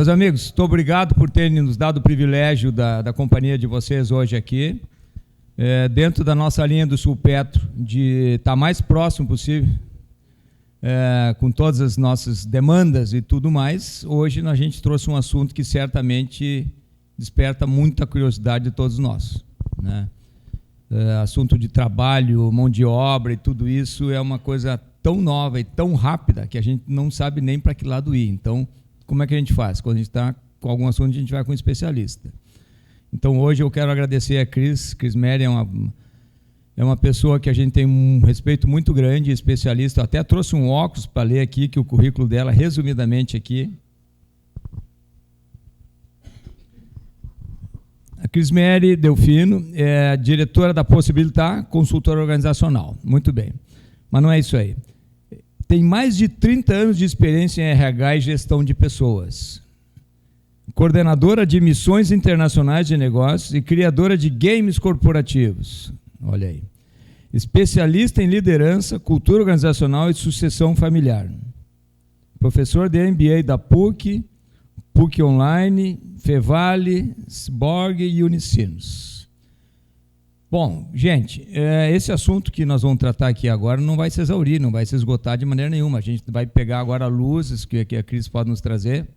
Meus amigos, muito obrigado por terem nos dado o privilégio da companhia de vocês hoje aqui. Dentro da nossa linha do Sulpetro, de estar mais próximo possível, com todas as nossas demandas e tudo mais, hoje a gente trouxe um assunto que certamente desperta muita curiosidade de todos nós, né? Assunto de trabalho, mão de obra e tudo isso é uma coisa tão nova e tão rápida que a gente não sabe nem para que lado ir. Então, como é que a gente faz? Quando a gente está com algum assunto, a gente vai com um especialista. Então, hoje eu quero agradecer a Cris Meri, é uma pessoa que a gente tem um respeito muito grande, especialista. Eu até trouxe um óculos para ler aqui, que o currículo dela, resumidamente aqui. A Cris Meri Delfino é diretora da Possibilitar, consultora organizacional. Muito bem. Mas não é isso aí. Tem mais de 30 anos de experiência em RH e gestão de pessoas. Coordenadora de missões internacionais de negócios e criadora de games corporativos. Olha aí. Especialista em liderança, cultura organizacional e sucessão familiar. Professor de MBA da PUC, PUC Online, Fevale, Sborg e Unicinos. Bom, gente, esse assunto que nós vamos tratar aqui agora não vai se exaurir, não vai se esgotar de maneira nenhuma. A gente vai pegar agora luzes que a Cris pode nos trazer,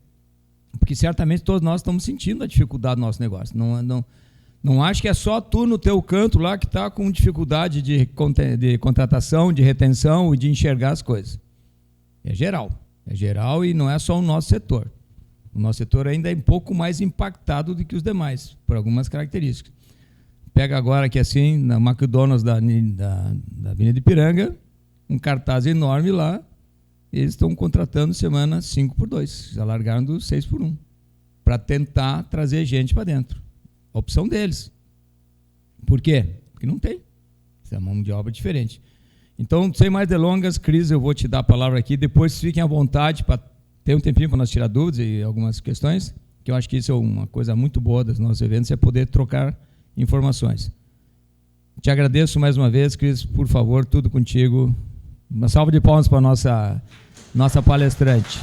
porque certamente todos nós estamos sentindo a dificuldade do nosso negócio. Não acho que é só tu no teu canto lá que está com dificuldade de contratação, de retenção e de enxergar as coisas. É geral e não é só o nosso setor. O nosso setor ainda é um pouco mais impactado do que os demais, por algumas características. Pega agora aqui assim, na McDonald's da Avenida Ipiranga, um cartaz enorme lá, eles estão contratando semana 5x2, já largaram do 6x1, para tentar trazer gente para dentro. A opção deles. Por quê? Porque não tem. Isso é uma mão de obra diferente. Então, sem mais delongas, Cris, eu vou te dar a palavra aqui, depois fiquem à vontade para ter um tempinho para nós tirar dúvidas e algumas questões, que eu acho que isso é uma coisa muito boa dos nossos eventos, é poder trocar informações. Te agradeço mais uma vez, Cris, por favor, tudo contigo. Uma salva de palmas para a nossa palestrante.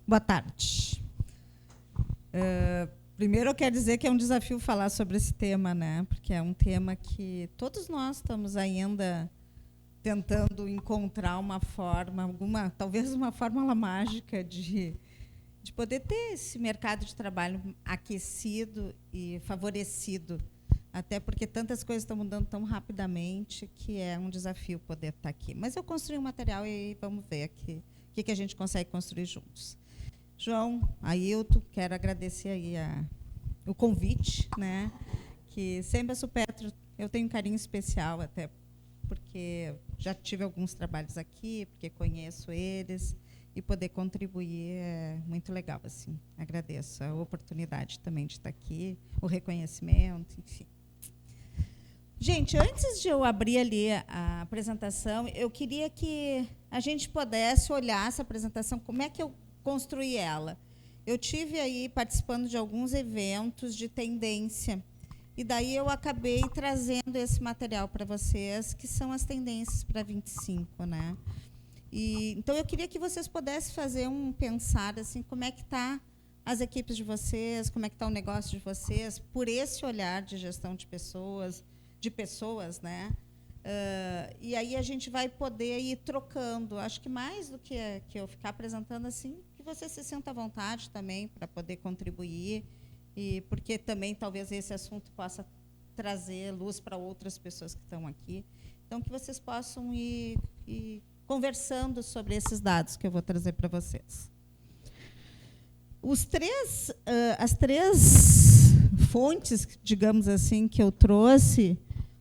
Boa tarde. Primeiro eu quero dizer que é um desafio falar sobre esse tema, né? Porque é um tema que todos nós estamos ainda tentando encontrar uma forma, talvez uma fórmula mágica de poder ter esse mercado de trabalho aquecido e favorecido, até porque tantas coisas estão mudando tão rapidamente que é um desafio poder estar aqui. Mas eu construí um material e vamos ver aqui o que a gente consegue construir juntos. João, Ailton, quero agradecer aí o convite, né? Que sempre a Sulpetro eu tenho um carinho especial, até porque já tive alguns trabalhos aqui, porque conheço eles, e poder contribuir é muito legal, assim. Agradeço a oportunidade também de estar aqui, o reconhecimento, enfim. Gente, antes de eu abrir ali a apresentação, eu queria que a gente pudesse olhar essa apresentação, como é que eu construí ela. Eu tive aí participando de alguns eventos de tendência, e daí eu acabei trazendo esse material para vocês, que são as tendências para 25, né? Então, eu queria que vocês pudessem fazer pensar assim, como é que está as equipes de vocês, como é que está o negócio de vocês, por esse olhar de gestão de pessoas, né? E aí a gente vai poder ir trocando. Acho que mais do que eu ficar apresentando assim, que você se sinta à vontade também para poder contribuir, e porque também talvez esse assunto possa trazer luz para outras pessoas que estão aqui. Então, que vocês possam ir conversando sobre esses dados que eu vou trazer para vocês. As três fontes, digamos assim, que eu trouxe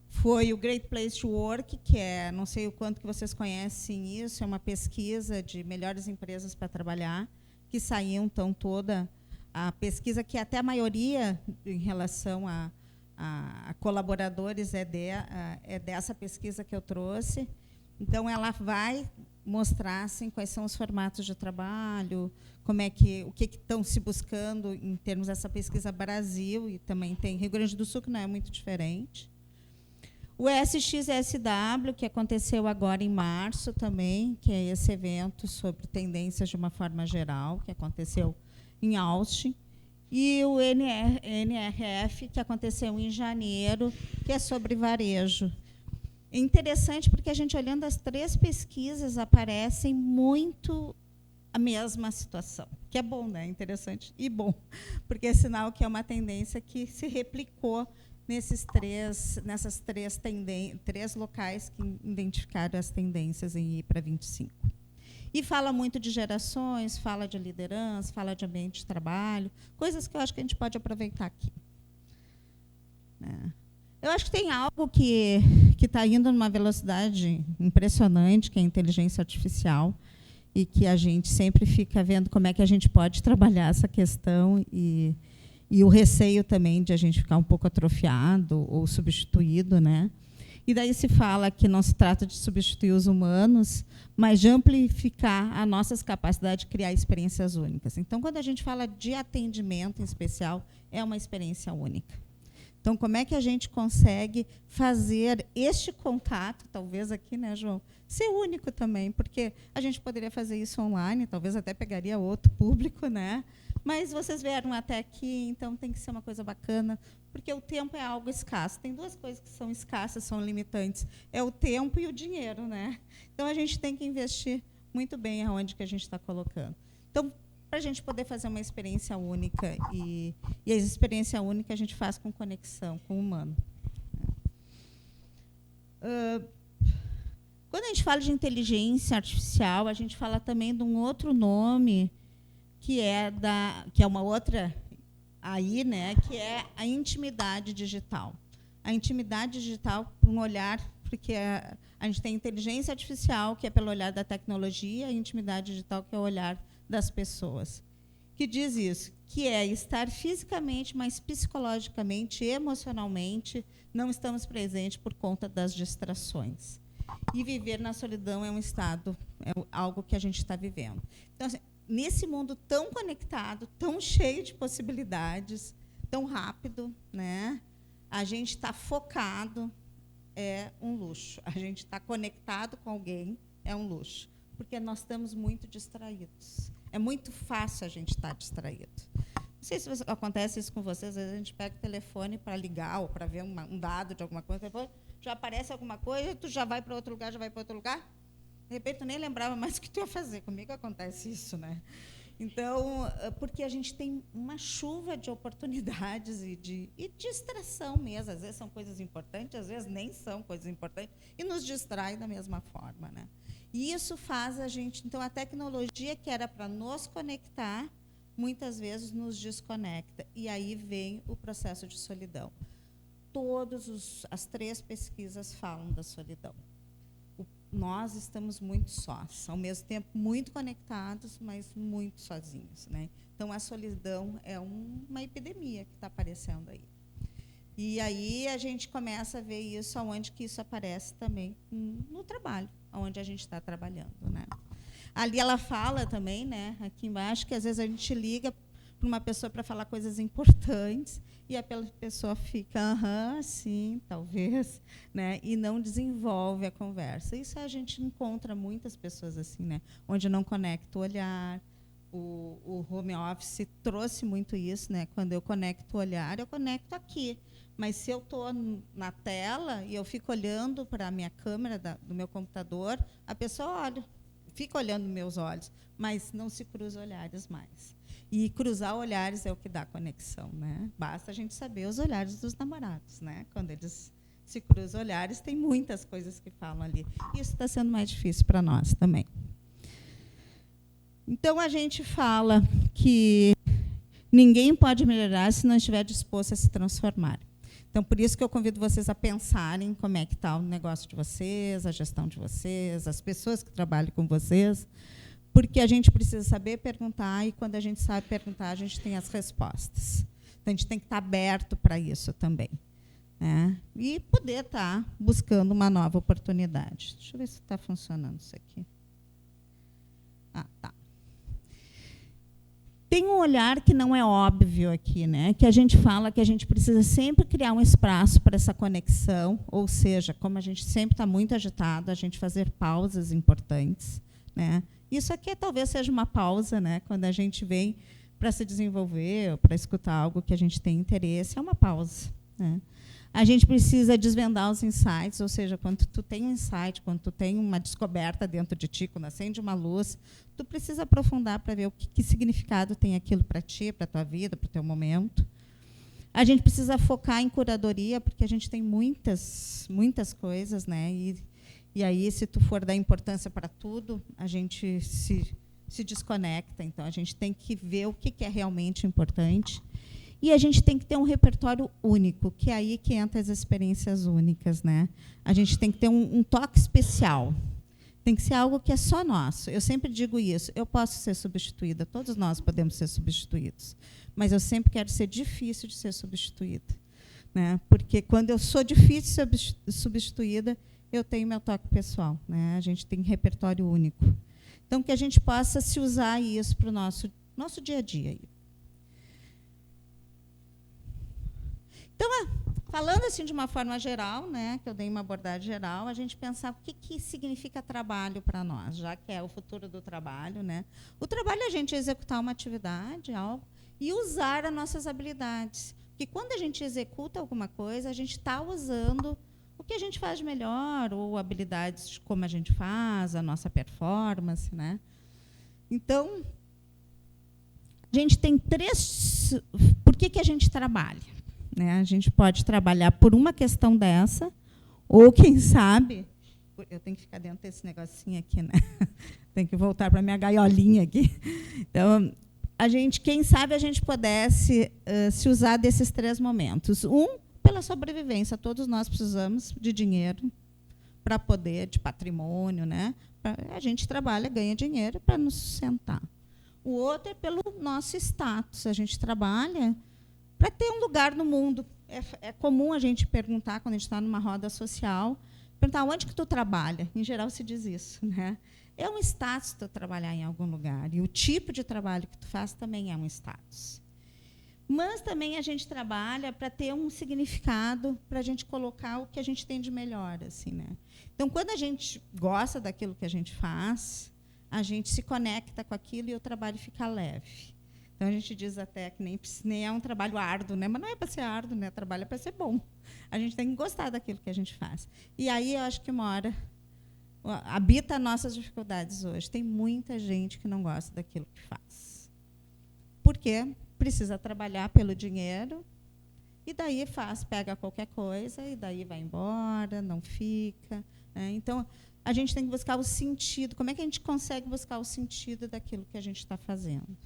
foi o Great Place to Work, que é, não sei o quanto que vocês conhecem isso, é uma pesquisa de melhores empresas para trabalhar, que saiu, então, toda a pesquisa, que até a maioria, em relação a colaboradores, é dessa pesquisa que eu trouxe. Então, ela vai mostrar assim, quais são os formatos de trabalho, o que estão se buscando em termos dessa pesquisa Brasil, e também tem Rio Grande do Sul, que não é muito diferente. O SXSW, que aconteceu agora em março também, que é esse evento sobre tendências de uma forma geral, que aconteceu em Austin. E o NRF, que aconteceu em janeiro, que é sobre varejo. É interessante porque a gente, olhando as 3 pesquisas, aparecem muito a mesma situação, que é bom, né? Interessante e bom, porque é sinal que é uma tendência que se replicou nessas três locais que identificaram as tendências em ir para 25. E fala muito de gerações, fala de liderança, fala de ambiente de trabalho, coisas que eu acho que a gente pode aproveitar aqui. Eu acho que tem algo que está indo numa velocidade impressionante, que é a inteligência artificial, e que a gente sempre fica vendo como é que a gente pode trabalhar essa questão, e o receio também de a gente ficar um pouco atrofiado ou substituído, né? E daí se fala que não se trata de substituir os humanos, mas de amplificar as nossas capacidades de criar experiências únicas. Então, quando a gente fala de atendimento, em especial, é uma experiência única. Então, como é que a gente consegue fazer este contato, talvez aqui, né, João, ser único também, porque a gente poderia fazer isso online, talvez até pegaria outro público, né? Mas vocês vieram até aqui, então tem que ser uma coisa bacana, porque o tempo é algo escasso. Tem 2 coisas que são escassas, são limitantes, é o tempo e o dinheiro, né? Então, a gente tem que investir muito bem aonde que a gente está colocando. Então, para a gente poder fazer uma experiência única, e a experiência única a gente faz com conexão com o humano. Quando a gente fala de inteligência artificial, a gente fala também de um outro nome, que é uma outra aí, né, que é a intimidade digital. A intimidade digital, um olhar, porque a gente tem inteligência artificial, que é pelo olhar da tecnologia, a intimidade digital, que é o olhar das pessoas, que diz isso, que é estar fisicamente, mas psicologicamente, emocionalmente, não estamos presentes por conta das distrações. E viver na solidão é um estado, é algo que a gente está vivendo. Então, assim, nesse mundo tão conectado, tão cheio de possibilidades, tão rápido, né? A gente está focado, é um luxo. A gente está conectado com alguém, é um luxo, porque nós estamos muito distraídos. É muito fácil a gente estar distraído. Não sei se acontece isso com vocês, às vezes a gente pega o telefone para ligar ou para ver um dado de alguma coisa, depois já aparece alguma coisa, tu já vai para outro lugar, já vai para outro lugar, de repente tu nem lembrava mais o que tu ia fazer. Comigo acontece isso, né? Então, porque a gente tem uma chuva de oportunidades e distração mesmo. Às vezes são coisas importantes, às vezes nem são coisas importantes, e nos distrai da mesma forma, né? E isso faz a gente... Então, a tecnologia que era para nos conectar, muitas vezes nos desconecta. E aí vem o processo de solidão. As 3 pesquisas falam da solidão. Nós estamos muito sós, ao mesmo tempo muito conectados, mas muito sozinhos, né? Então, a solidão é uma epidemia que está aparecendo aí. E aí a gente começa a ver isso, aonde que isso aparece também no trabalho, onde a gente está trabalhando, né? Ali ela fala também, né, aqui embaixo, que às vezes a gente liga para uma pessoa para falar coisas importantes e a pessoa fica, sim, talvez, né, e não desenvolve a conversa. Isso a gente encontra muitas pessoas assim, né, onde não conecta o olhar. O home office trouxe muito isso, né? Quando eu conecto o olhar, eu conecto aqui. Mas se eu estou na tela e eu fico olhando para a minha câmera do meu computador, a pessoa olha, fica olhando meus olhos, mas não se cruza olhares mais. E cruzar olhares é o que dá conexão, né? Basta a gente saber os olhares dos namorados, né? Quando eles se cruzam olhares, tem muitas coisas que falam ali. Isso está sendo mais difícil para nós também. Então, a gente fala que ninguém pode melhorar se não estiver disposto a se transformar. Então, por isso que eu convido vocês a pensarem como é que está o negócio de vocês, a gestão de vocês, as pessoas que trabalham com vocês, porque a gente precisa saber perguntar, e quando a gente sabe perguntar, a gente tem as respostas. Então, a gente tem que estar aberto para isso também, né? E poder estar buscando uma nova oportunidade. Deixa eu ver se está funcionando isso aqui. Tá. Tem um olhar que não é óbvio aqui, né? Que a gente fala que a gente precisa sempre criar um espaço para essa conexão, ou seja, como a gente sempre está muito agitado, a gente fazer pausas importantes, né? Isso aqui talvez seja uma pausa, né? Quando a gente vem para se desenvolver, ou para escutar algo que a gente tem interesse, é uma pausa, né? A gente precisa desvendar os insights, ou seja, quando tu tem um insight, quando tu tem uma descoberta dentro de ti, quando acende uma luz, tu precisa aprofundar para ver o que significado tem aquilo para ti, para a tua vida, para o teu momento. A gente precisa focar em curadoria, porque a gente tem muitas coisas, né? E aí, se tu for dar importância para tudo, a gente se desconecta. Então, a gente tem que ver o que é realmente importante. E a gente tem que ter um repertório único, que é aí que entra as experiências únicas, né? A gente tem que ter um toque especial. Tem que ser algo que é só nosso. Eu sempre digo isso. Eu posso ser substituída, todos nós podemos ser substituídos. Mas eu sempre quero ser difícil de ser substituída, né? Porque quando eu sou difícil de ser substituída, eu tenho meu toque pessoal, né? A gente tem repertório único. Então, que a gente possa se usar isso para o nosso dia a dia. Então, falando assim de uma forma geral, né, que eu dei uma abordagem geral, a gente pensar o que significa trabalho para nós, já que é o futuro do trabalho, né? O trabalho é a gente executar uma atividade, algo, e usar as nossas habilidades. Porque quando a gente executa alguma coisa, a gente está usando o que a gente faz de melhor, ou habilidades de como a gente faz, a nossa performance, né? Então, a gente tem Por que a gente trabalha? Né? A gente pode trabalhar por uma questão dessa, ou, quem sabe... Eu tenho que ficar dentro desse negocinho aqui, né? Tenho que voltar para a minha gaiolinha aqui. Então, quem sabe a gente pudesse se usar desses 3 momentos. Pela sobrevivência. Todos nós precisamos de dinheiro para poder, de patrimônio, né? A gente trabalha, ganha dinheiro para nos sustentar. O outro é pelo nosso status. A gente trabalha para ter um lugar no mundo. É comum a gente perguntar, quando a gente está numa roda social, perguntar onde que tu trabalha. Em geral, se diz isso, né? É um status tu trabalhar em algum lugar. E o tipo de trabalho que tu faz também é um status. Mas também a gente trabalha para ter um significado, para a gente colocar o que a gente tem de melhor, assim, né? Então, quando a gente gosta daquilo que a gente faz, a gente se conecta com aquilo e o trabalho fica leve. Então, a gente diz até que nem é um trabalho árduo, né? Mas não é para ser árduo, né? O trabalho é para ser bom. A gente tem que gostar daquilo que a gente faz. E aí, eu acho que uma hora habita nossas dificuldades hoje. Tem muita gente que não gosta daquilo que faz. Por quê? Precisa trabalhar pelo dinheiro, e daí pega qualquer coisa, e daí vai embora, não fica, né? Então, a gente tem que buscar o sentido. Como é que a gente consegue buscar o sentido daquilo que a gente está fazendo?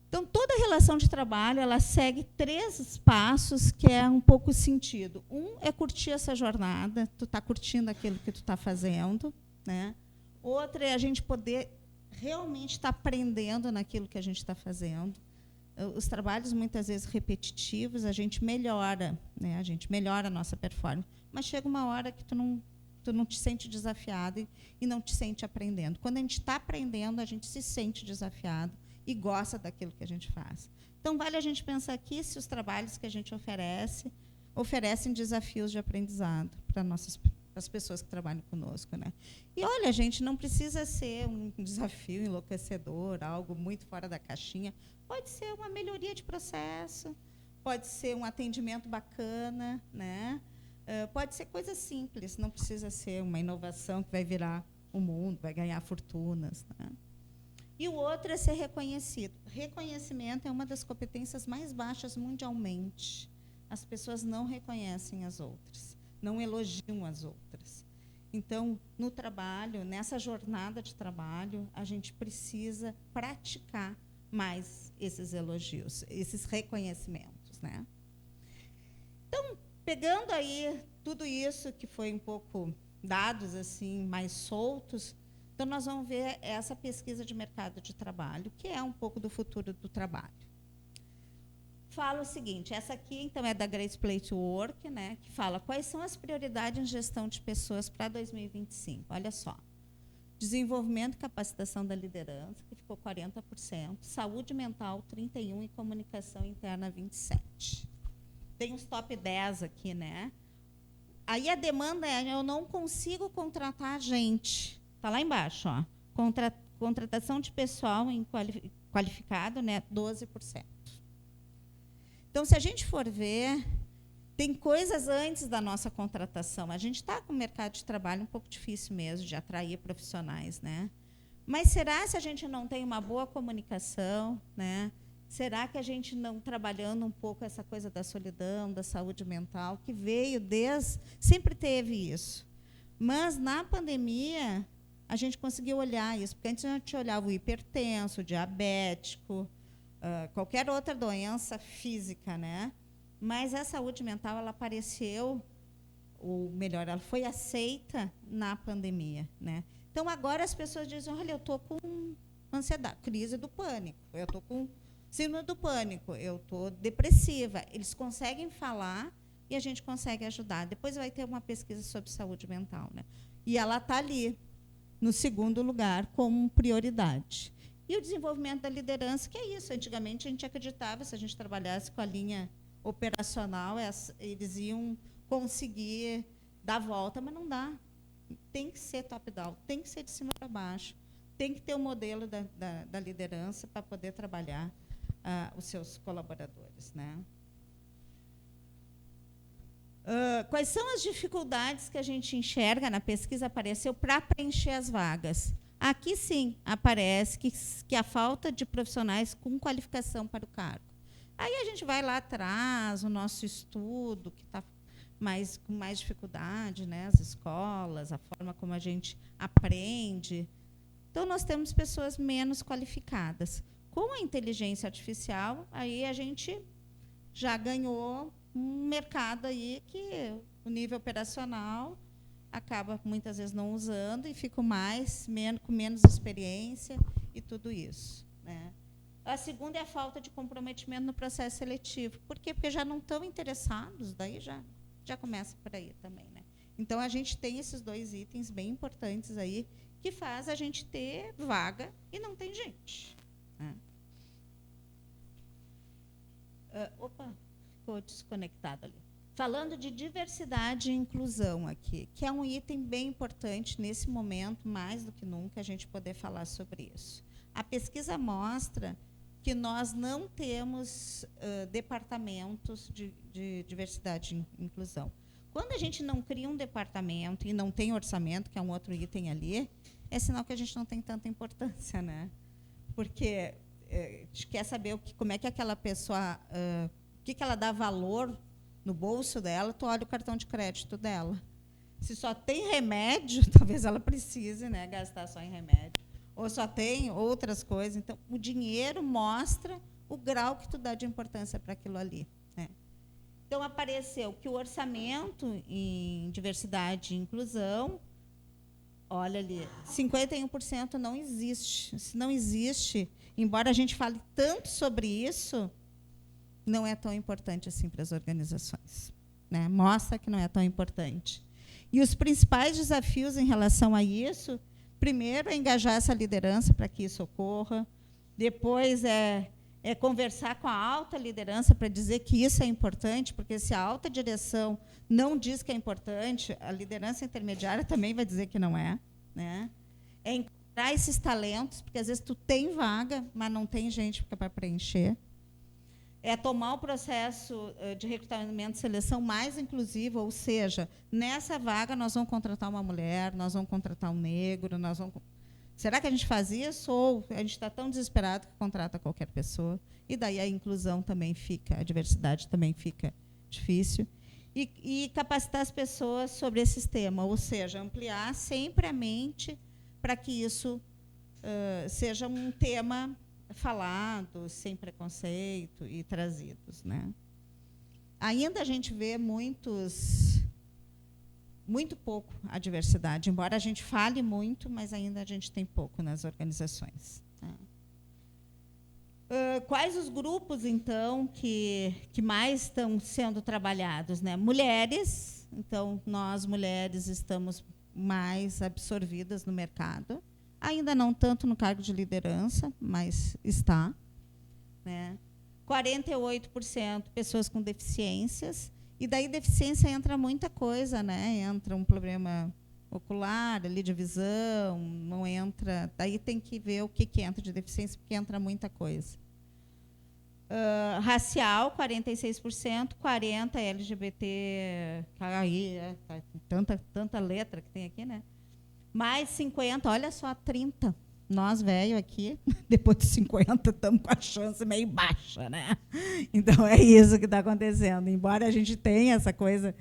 Então, toda relação de trabalho, ela segue 3 passos, que é um pouco o sentido. É curtir essa jornada, tu está curtindo aquilo que tu está fazendo, né? Outro é a gente poder realmente estar aprendendo naquilo que a gente está fazendo. Os trabalhos, muitas vezes, repetitivos, a gente melhora, né? A gente melhora a nossa performance. Mas chega uma hora que tu não te sente desafiado e não te sente aprendendo. Quando a gente está aprendendo, a gente se sente desafiado e gosta daquilo que a gente faz. Então, vale a gente pensar aqui se os trabalhos que a gente oferecem desafios de aprendizado para as pessoas que trabalham conosco, né? E, olha, gente, não precisa ser um desafio enlouquecedor, algo muito fora da caixinha. Pode ser uma melhoria de processo, pode ser um atendimento bacana, né? Pode ser coisa simples, não precisa ser uma inovação que vai virar o mundo, vai ganhar fortunas, né? E o outro é ser reconhecido. Reconhecimento é uma das competências mais baixas mundialmente. As pessoas não reconhecem as outras, não elogiam as outras. Então, no trabalho, nessa jornada de trabalho, a gente precisa praticar mais esses elogios, esses reconhecimentos, né? Então, pegando aí tudo isso que foi um pouco dados assim mais soltos, então nós vamos ver essa pesquisa de mercado de trabalho, que é um pouco do futuro do trabalho. Fala o seguinte, essa aqui então é da Great Place to Work, né, que fala quais são as prioridades em gestão de pessoas para 2025. Olha só. desenvolvimento e capacitação da liderança, que ficou 40%, saúde mental, 31%, e comunicação interna, 27%. Tem os top 10 aqui, né? Aí a demanda é, eu não consigo contratar gente. Está lá embaixo, ó. Contratação de pessoal qualificado, né? 12%. Então, se a gente for ver, tem coisas antes da nossa contratação. A gente está com o mercado de trabalho um pouco difícil mesmo de atrair profissionais, né? Mas será se a gente não tem uma boa comunicação, né? Será que a gente não trabalhando um pouco essa coisa da solidão, da saúde mental, que veio sempre teve isso. Mas na pandemia a gente conseguiu olhar isso, porque antes a gente olhava o hipertenso, o diabético, qualquer outra doença física, né? Mas a saúde mental, ela apareceu, ou melhor, ela foi aceita na pandemia, né? Então, agora as pessoas dizem, olha, eu estou com ansiedade, crise do pânico, eu estou com síndrome do pânico, eu estou depressiva. Eles conseguem falar e a gente consegue ajudar. Depois vai ter uma pesquisa sobre saúde mental, né? E ela está ali, no segundo lugar, como prioridade. E o desenvolvimento da liderança, que é isso. Antigamente, a gente acreditava, se a gente trabalhasse com a linha operacional, eles iam conseguir dar volta, mas não dá. Tem que ser top-down, tem que ser de cima para baixo, tem que ter o modelo da liderança para poder trabalhar os seus colaboradores, né? Quais são as dificuldades que a gente enxerga na pesquisa, apareceu, para preencher as vagas? Aqui, sim, aparece que a falta de profissionais com qualificação para o cargo. Aí a gente vai lá atrás, o nosso estudo, que está com mais dificuldade, né? As escolas, a forma como a gente aprende. Então, nós temos pessoas menos qualificadas. Com a inteligência artificial, aí a gente já ganhou um mercado aí que o nível operacional acaba, muitas vezes, não usando e fica com menos experiência e tudo isso, né? A segunda é a falta de comprometimento no processo seletivo. Por quê? Porque já não estão interessados, daí já começa por aí também, né? Então, a gente tem esses dois itens bem importantes aí, que faz a gente ter vaga e não tem gente, né? Opa, ficou desconectado ali. Falando de diversidade e inclusão aqui, que é um item bem importante nesse momento, mais do que nunca, a gente poder falar sobre isso. A pesquisa mostra que nós não temos departamentos de diversidade e inclusão. Quando a gente não cria um departamento e não tem orçamento, que é um outro item ali, é sinal que a gente não tem tanta importância, né? Porque a gente quer saber como é que aquela pessoa, o que ela dá valor no bolso dela, tu olha o cartão de crédito dela. Se só tem remédio, talvez ela precise, né, gastar só em remédio. Ou só tem outras coisas. Então, o dinheiro mostra o grau que tu dá de importância para aquilo ali, né? Então, apareceu que o orçamento em diversidade e inclusão, olha ali, 51% não existe. Se não existe, embora a gente fale tanto sobre isso, não é tão importante assim para as organizações, né? Mostra que não é tão importante. E os principais desafios em relação a isso, primeiro é engajar essa liderança para que isso ocorra, depois é conversar com a alta liderança para dizer que isso é importante, porque se a alta direção não diz que é importante, a liderança intermediária também vai dizer que não é, né? É encontrar esses talentos, porque às vezes tu tem vaga, mas não tem gente para preencher. É tomar o processo de recrutamento e seleção mais inclusivo, ou seja, nessa vaga nós vamos contratar uma mulher, nós vamos contratar um negro, será que a gente faz isso ou a gente está tão desesperado que contrata qualquer pessoa? E daí a inclusão também fica, a diversidade também fica difícil. E capacitar as pessoas sobre esse tema, ou seja, ampliar sempre a mente para que isso seja um tema falado, sem preconceito e trazidos, né? Ainda a gente vê muito pouco a diversidade, embora a gente fale muito, mas ainda a gente tem pouco nas organizações, né? Quais os grupos, então, que mais estão sendo trabalhados, né? Mulheres, então, nós, mulheres, estamos mais absorvidas no mercado. ainda não tanto no cargo de liderança, mas está, né? 48% pessoas com deficiências, e daí deficiência entra muita coisa, né? Entra um problema ocular, ali de visão, não entra, daí tem que ver o que entra de deficiência, porque entra muita coisa. Racial, 46%, 40% LGBT, tanta letra que tem aqui, né? Mais 50%, olha só, 30%. Nós, velho, aqui, depois de 50, estamos com a chance meio baixa, né? Então, é isso que está acontecendo. Embora a gente tenha essa coisa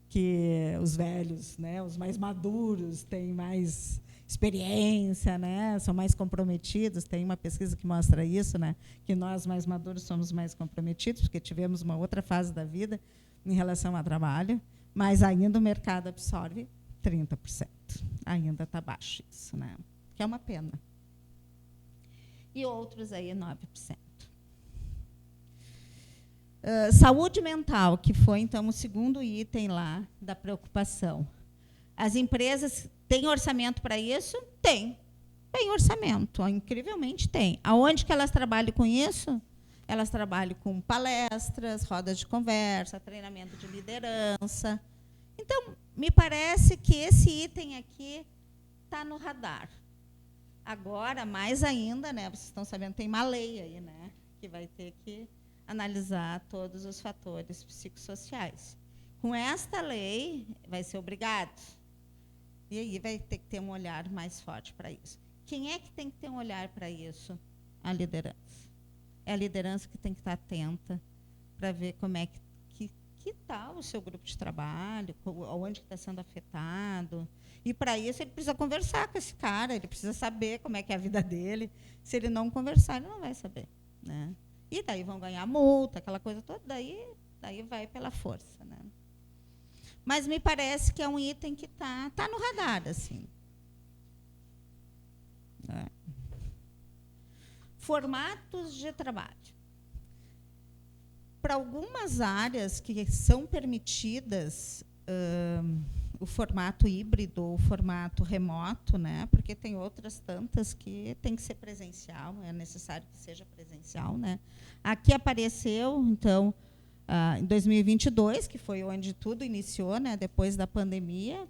que os velhos, né, os mais maduros, têm mais experiência, né, são mais comprometidos. Tem uma pesquisa que mostra isso, né, que nós, mais maduros, somos mais comprometidos, porque tivemos uma outra fase da vida em relação ao trabalho, mas ainda o mercado absorve 30%. Ainda está baixo isso, né? Que é uma pena. E outros aí 9%. Saúde mental, que foi, então, o segundo item lá da preocupação. As empresas têm orçamento para isso? Tem. Tem orçamento, incrivelmente tem. Aonde que elas trabalham com isso? Elas trabalham com palestras, rodas de conversa, treinamento de liderança. Então, me parece que esse item aqui está no radar. Agora, mais ainda, né, vocês estão sabendo, tem uma lei aí, né, que vai ter que analisar todos os fatores psicossociais. Com esta lei, vai ser obrigado. E aí vai ter que ter um olhar mais forte para isso. Quem é que tem que ter um olhar para isso? A liderança. É a liderança que tem que estar atenta para ver como é que está o seu grupo de trabalho, onde está sendo afetado. E, para isso, ele precisa conversar com esse cara, ele precisa saber como é que é a vida dele. Se ele não conversar, ele não vai saber, né? E daí vão ganhar multa, aquela coisa toda, daí vai pela força, né? Mas me parece que é um item que tá no radar, assim. Formatos de trabalho. Para algumas áreas que são permitidas o formato híbrido ou o formato remoto, né? Porque tem outras tantas que tem que ser presencial, é necessário que seja presencial, né? Aqui apareceu, então, em 2022, que foi onde tudo iniciou, né? Depois da pandemia,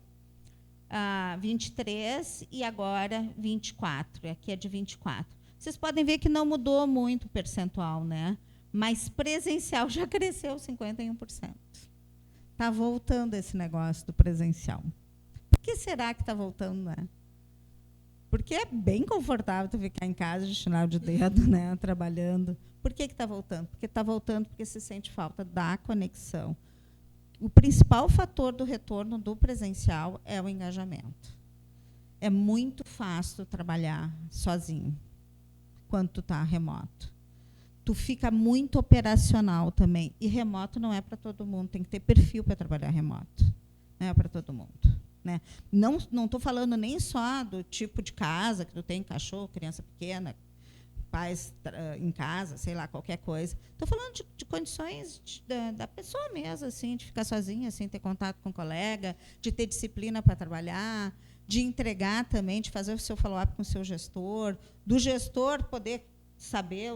23 e agora 24. Aqui é de 24. Vocês podem ver que não mudou muito o percentual, né? Mas presencial já cresceu 51%. Está voltando esse negócio do presencial. Por que será que está voltando, né? Porque é bem confortável tu ficar em casa de chinelo de dedo, né, trabalhando. Por que está voltando? Porque está voltando porque se sente falta da conexão. O principal fator do retorno do presencial é o engajamento. É muito fácil trabalhar sozinho quando tu está remoto. Tu fica muito operacional também. E remoto não é para todo mundo, tem que ter perfil para trabalhar remoto. Não é para todo mundo, né? Não estou falando nem só do tipo de casa, que tu tem cachorro, criança pequena, pais em casa, sei lá, qualquer coisa. Estou falando de condições da pessoa mesmo, assim, de ficar sozinha, assim, ter contato com o colega, de ter disciplina para trabalhar, de entregar também, de fazer o seu follow-up com o seu gestor, do gestor poder saber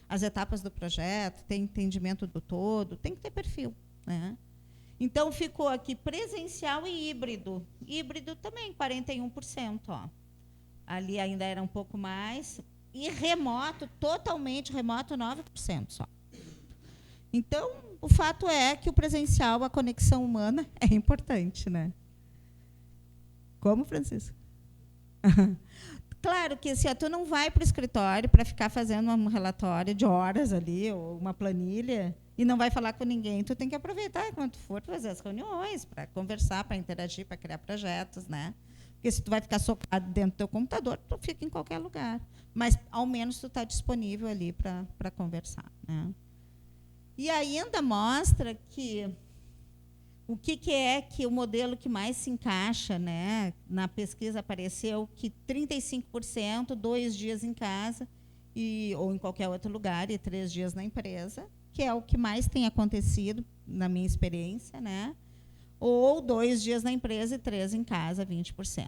as etapas do projeto, ter entendimento do todo, tem que ter perfil, né? Então, ficou aqui presencial e híbrido. Híbrido também, 41%. Ó. Ali ainda era um pouco mais. E remoto, totalmente remoto, 9% só. Então, o fato é que o presencial, a conexão humana, é importante, né? Como, Francisco? Claro que se tu não vai para o escritório para ficar fazendo um relatório de horas ali, ou uma planilha, e não vai falar com ninguém, tu tem que aproveitar enquanto for fazer as reuniões, para conversar, para interagir, para criar projetos, né? Porque se tu vai ficar socado dentro do teu computador, tu fica em qualquer lugar. Mas, ao menos, tu está disponível ali para conversar, né? E ainda mostra que o que é que o modelo que mais se encaixa, né? Na pesquisa apareceu que 35%, 2 dias em casa, ou em qualquer outro lugar, e 3 dias na empresa, que é o que mais tem acontecido, na minha experiência, né? Ou 2 dias na empresa e 3 em casa, 20%.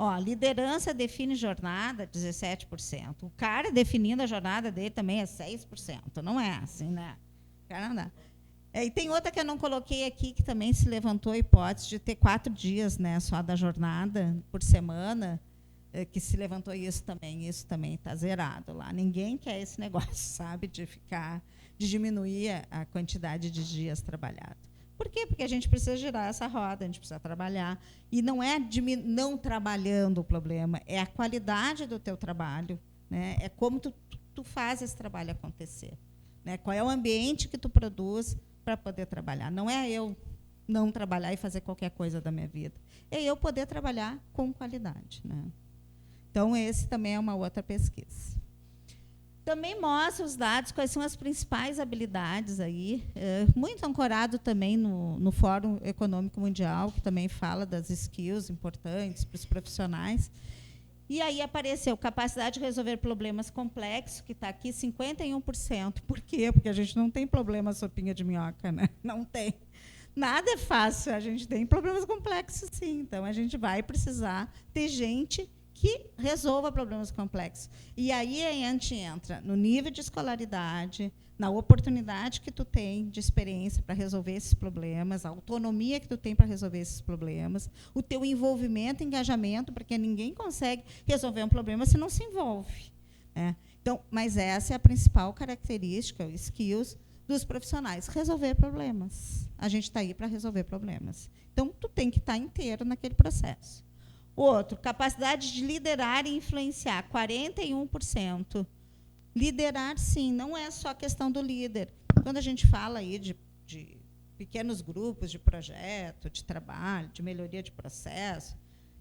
Ó, liderança define jornada, 17%. O cara definindo a jornada dele também é 6%. Não é assim, né? Cara, não dá. E tem outra que eu não coloquei aqui, que também se levantou a hipótese de ter 4 dias, né, só da jornada por semana, que se levantou isso também está zerado lá. Ninguém quer esse negócio, sabe, de diminuir a quantidade de dias trabalhados. Por quê? Porque a gente precisa girar essa roda, a gente precisa trabalhar. E não é não trabalhando o problema, é a qualidade do teu trabalho, né? É como tu faz esse trabalho acontecer, né? Qual é o ambiente que tu produz para poder trabalhar. Não é eu não trabalhar e fazer qualquer coisa da minha vida. É eu poder trabalhar com qualidade, né? Então, esse também é uma outra pesquisa. Também mostra os dados, quais são as principais habilidades aí, muito ancorado também no Fórum Econômico Mundial, que também fala das skills importantes para os profissionais. E aí apareceu capacidade de resolver problemas complexos, que está aqui 51%. Por quê? Porque a gente não tem problema sopinha de minhoca, né? Não tem. Nada é fácil, a gente tem problemas complexos, sim. Então, a gente vai precisar ter gente que resolva problemas complexos. E aí a gente entra no nível de escolaridade, na oportunidade que tu tem de experiência para resolver esses problemas, a autonomia que tu tem para resolver esses problemas, o teu envolvimento, engajamento, porque ninguém consegue resolver um problema se não se envolve, né? Então, mas essa é a principal característica, os skills dos profissionais, resolver problemas. A gente está aí para resolver problemas. Então, tu tem que estar inteiro naquele processo. Outro, capacidade de liderar e influenciar, 41%. Liderar, sim, não é só a questão do líder. Quando a gente fala aí de pequenos grupos de projeto, de trabalho, de melhoria de processo,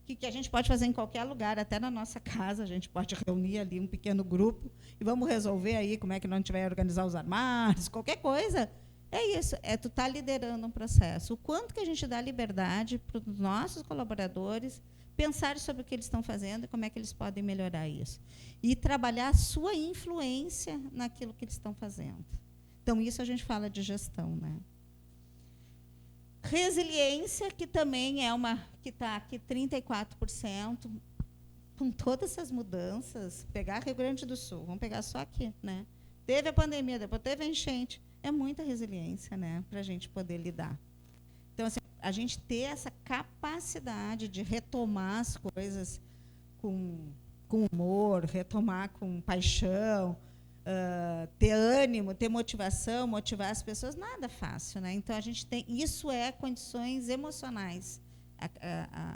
que a gente pode fazer em qualquer lugar, até na nossa casa, a gente pode reunir ali um pequeno grupo e vamos resolver aí como é que a gente vai organizar os armários, qualquer coisa. É isso, tu estar liderando um processo. O quanto que a gente dá liberdade para os nossos colaboradores pensar sobre o que eles estão fazendo e como é que eles podem melhorar isso. E trabalhar a sua influência naquilo que eles estão fazendo. Então, isso a gente fala de gestão, né? Resiliência, que também é uma que está aqui 34%, com todas essas mudanças, pegar Rio Grande do Sul, vamos pegar só aqui, né? Teve a pandemia, depois teve a enchente. É muita resiliência, né, para a gente poder lidar. Então, assim, a gente ter essa capacidade de retomar as coisas com humor, retomar com paixão, ter ânimo, ter motivação, motivar as pessoas, nada fácil, né? Então, a gente tem, isso é condições emocionais,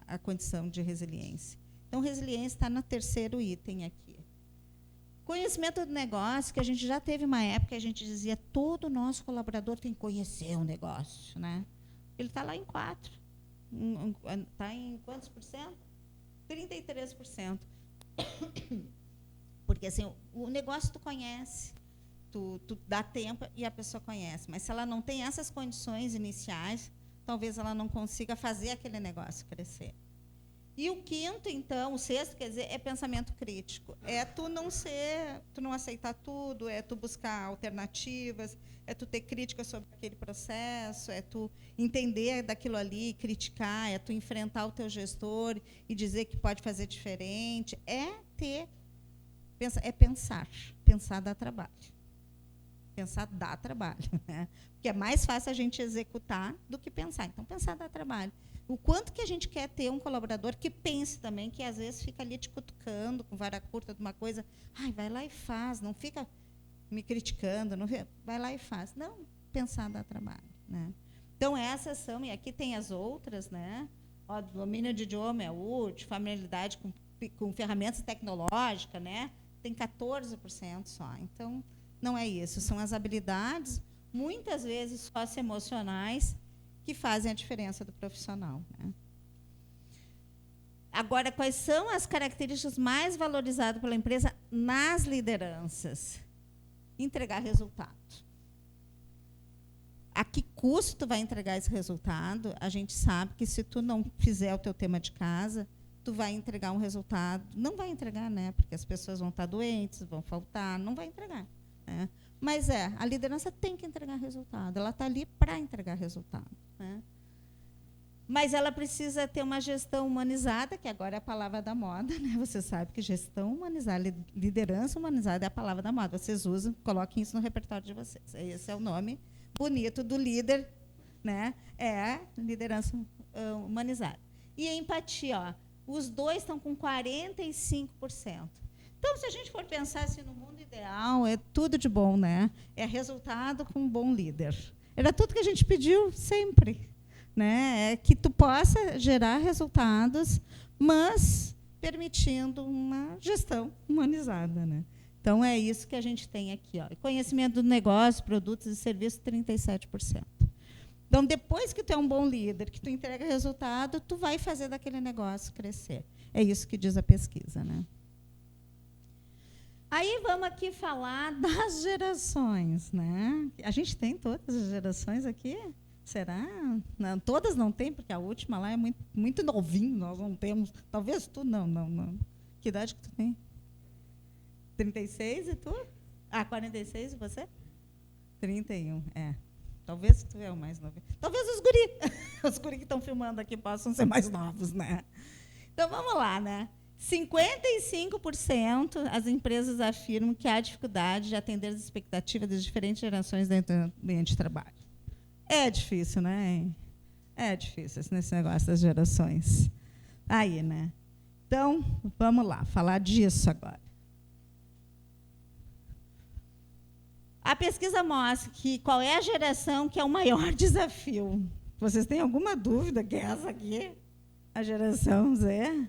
a condição de resiliência. Então, resiliência está no terceiro item aqui. Conhecimento do negócio, que a gente já teve uma época que a gente dizia todo nosso colaborador tem que conhecer o negócio, né? Ele está lá em 4%. Está em quantos por cento? 33%. Porque assim, o negócio tu conhece, tu dá tempo e a pessoa conhece. Mas se ela não tem essas condições iniciais, talvez ela não consiga fazer aquele negócio crescer. E o quinto, então, o sexto, quer dizer, é pensamento crítico. É tu não aceitar tudo, é tu buscar alternativas, é tu ter crítica sobre aquele processo, é tu entender daquilo ali, criticar, é tu enfrentar o teu gestor e dizer que pode fazer diferente. Pensar dá trabalho. Pensar dá trabalho, né? Porque é mais fácil a gente executar do que pensar. Então, pensar dá trabalho. O quanto que a gente quer ter um colaborador que pense também, que às vezes fica ali te cutucando com vara curta de uma coisa, vai lá e faz, não fica me criticando, vai lá e faz. Não, pensar dá trabalho, né? Então, essas são, e aqui tem as outras, né? Domínio de idioma é útil, familiaridade com ferramentas tecnológicas, né? Tem 14% só. Então, não é isso, são as habilidades, muitas vezes socioemocionais, que fazem a diferença do profissional, né? Agora, quais são as características mais valorizadas pela empresa nas lideranças? Entregar resultado. A que custo tu vai entregar esse resultado? A gente sabe que se tu não fizer o teu tema de casa, tu vai entregar um resultado, não vai entregar, né? Porque as pessoas vão estar doentes, vão faltar, não vai entregar, né? Mas a liderança tem que entregar resultado, ela está ali para entregar resultado, né? Mas ela precisa ter uma gestão humanizada, que agora é a palavra da moda, né? Você sabe que gestão humanizada, liderança humanizada é a palavra da moda. Vocês usam, coloquem isso no repertório de vocês. Esse é o nome bonito do líder, né? É liderança humanizada. E a empatia, ó, os dois estão com 45%. Então, se a gente for pensar assim, no mundo ideal, é tudo de bom, né? É resultado com um bom líder. Era tudo que a gente pediu sempre, né? É que tu possa gerar resultados, mas permitindo uma gestão humanizada, né? Então, é isso que a gente tem aqui, ó. Conhecimento do negócio, produtos e serviços, 37%. Então, depois que tu é um bom líder, que tu entrega resultado, tu vai fazer daquele negócio crescer. É isso que diz a pesquisa, né? Aí vamos aqui falar das gerações, né? A gente tem todas as gerações aqui? Será? Não, todas não tem, porque a última lá é muito novinho, nós não temos. Talvez tu não. Que idade que tu tem? 36 e tu? 46 e você? 31, Talvez tu é o mais novo. Talvez os guri que estão filmando aqui possam ser mais novos, né? Então, vamos lá, né? 55% as empresas afirmam que há dificuldade de atender as expectativas das diferentes gerações dentro do ambiente de trabalho. É difícil, né? É difícil nesse negócio das gerações. Aí, né? Então, vamos lá, falar disso agora. A pesquisa mostra que qual é a geração que é o maior desafio. Vocês têm alguma dúvida que é essa aqui? A geração Z?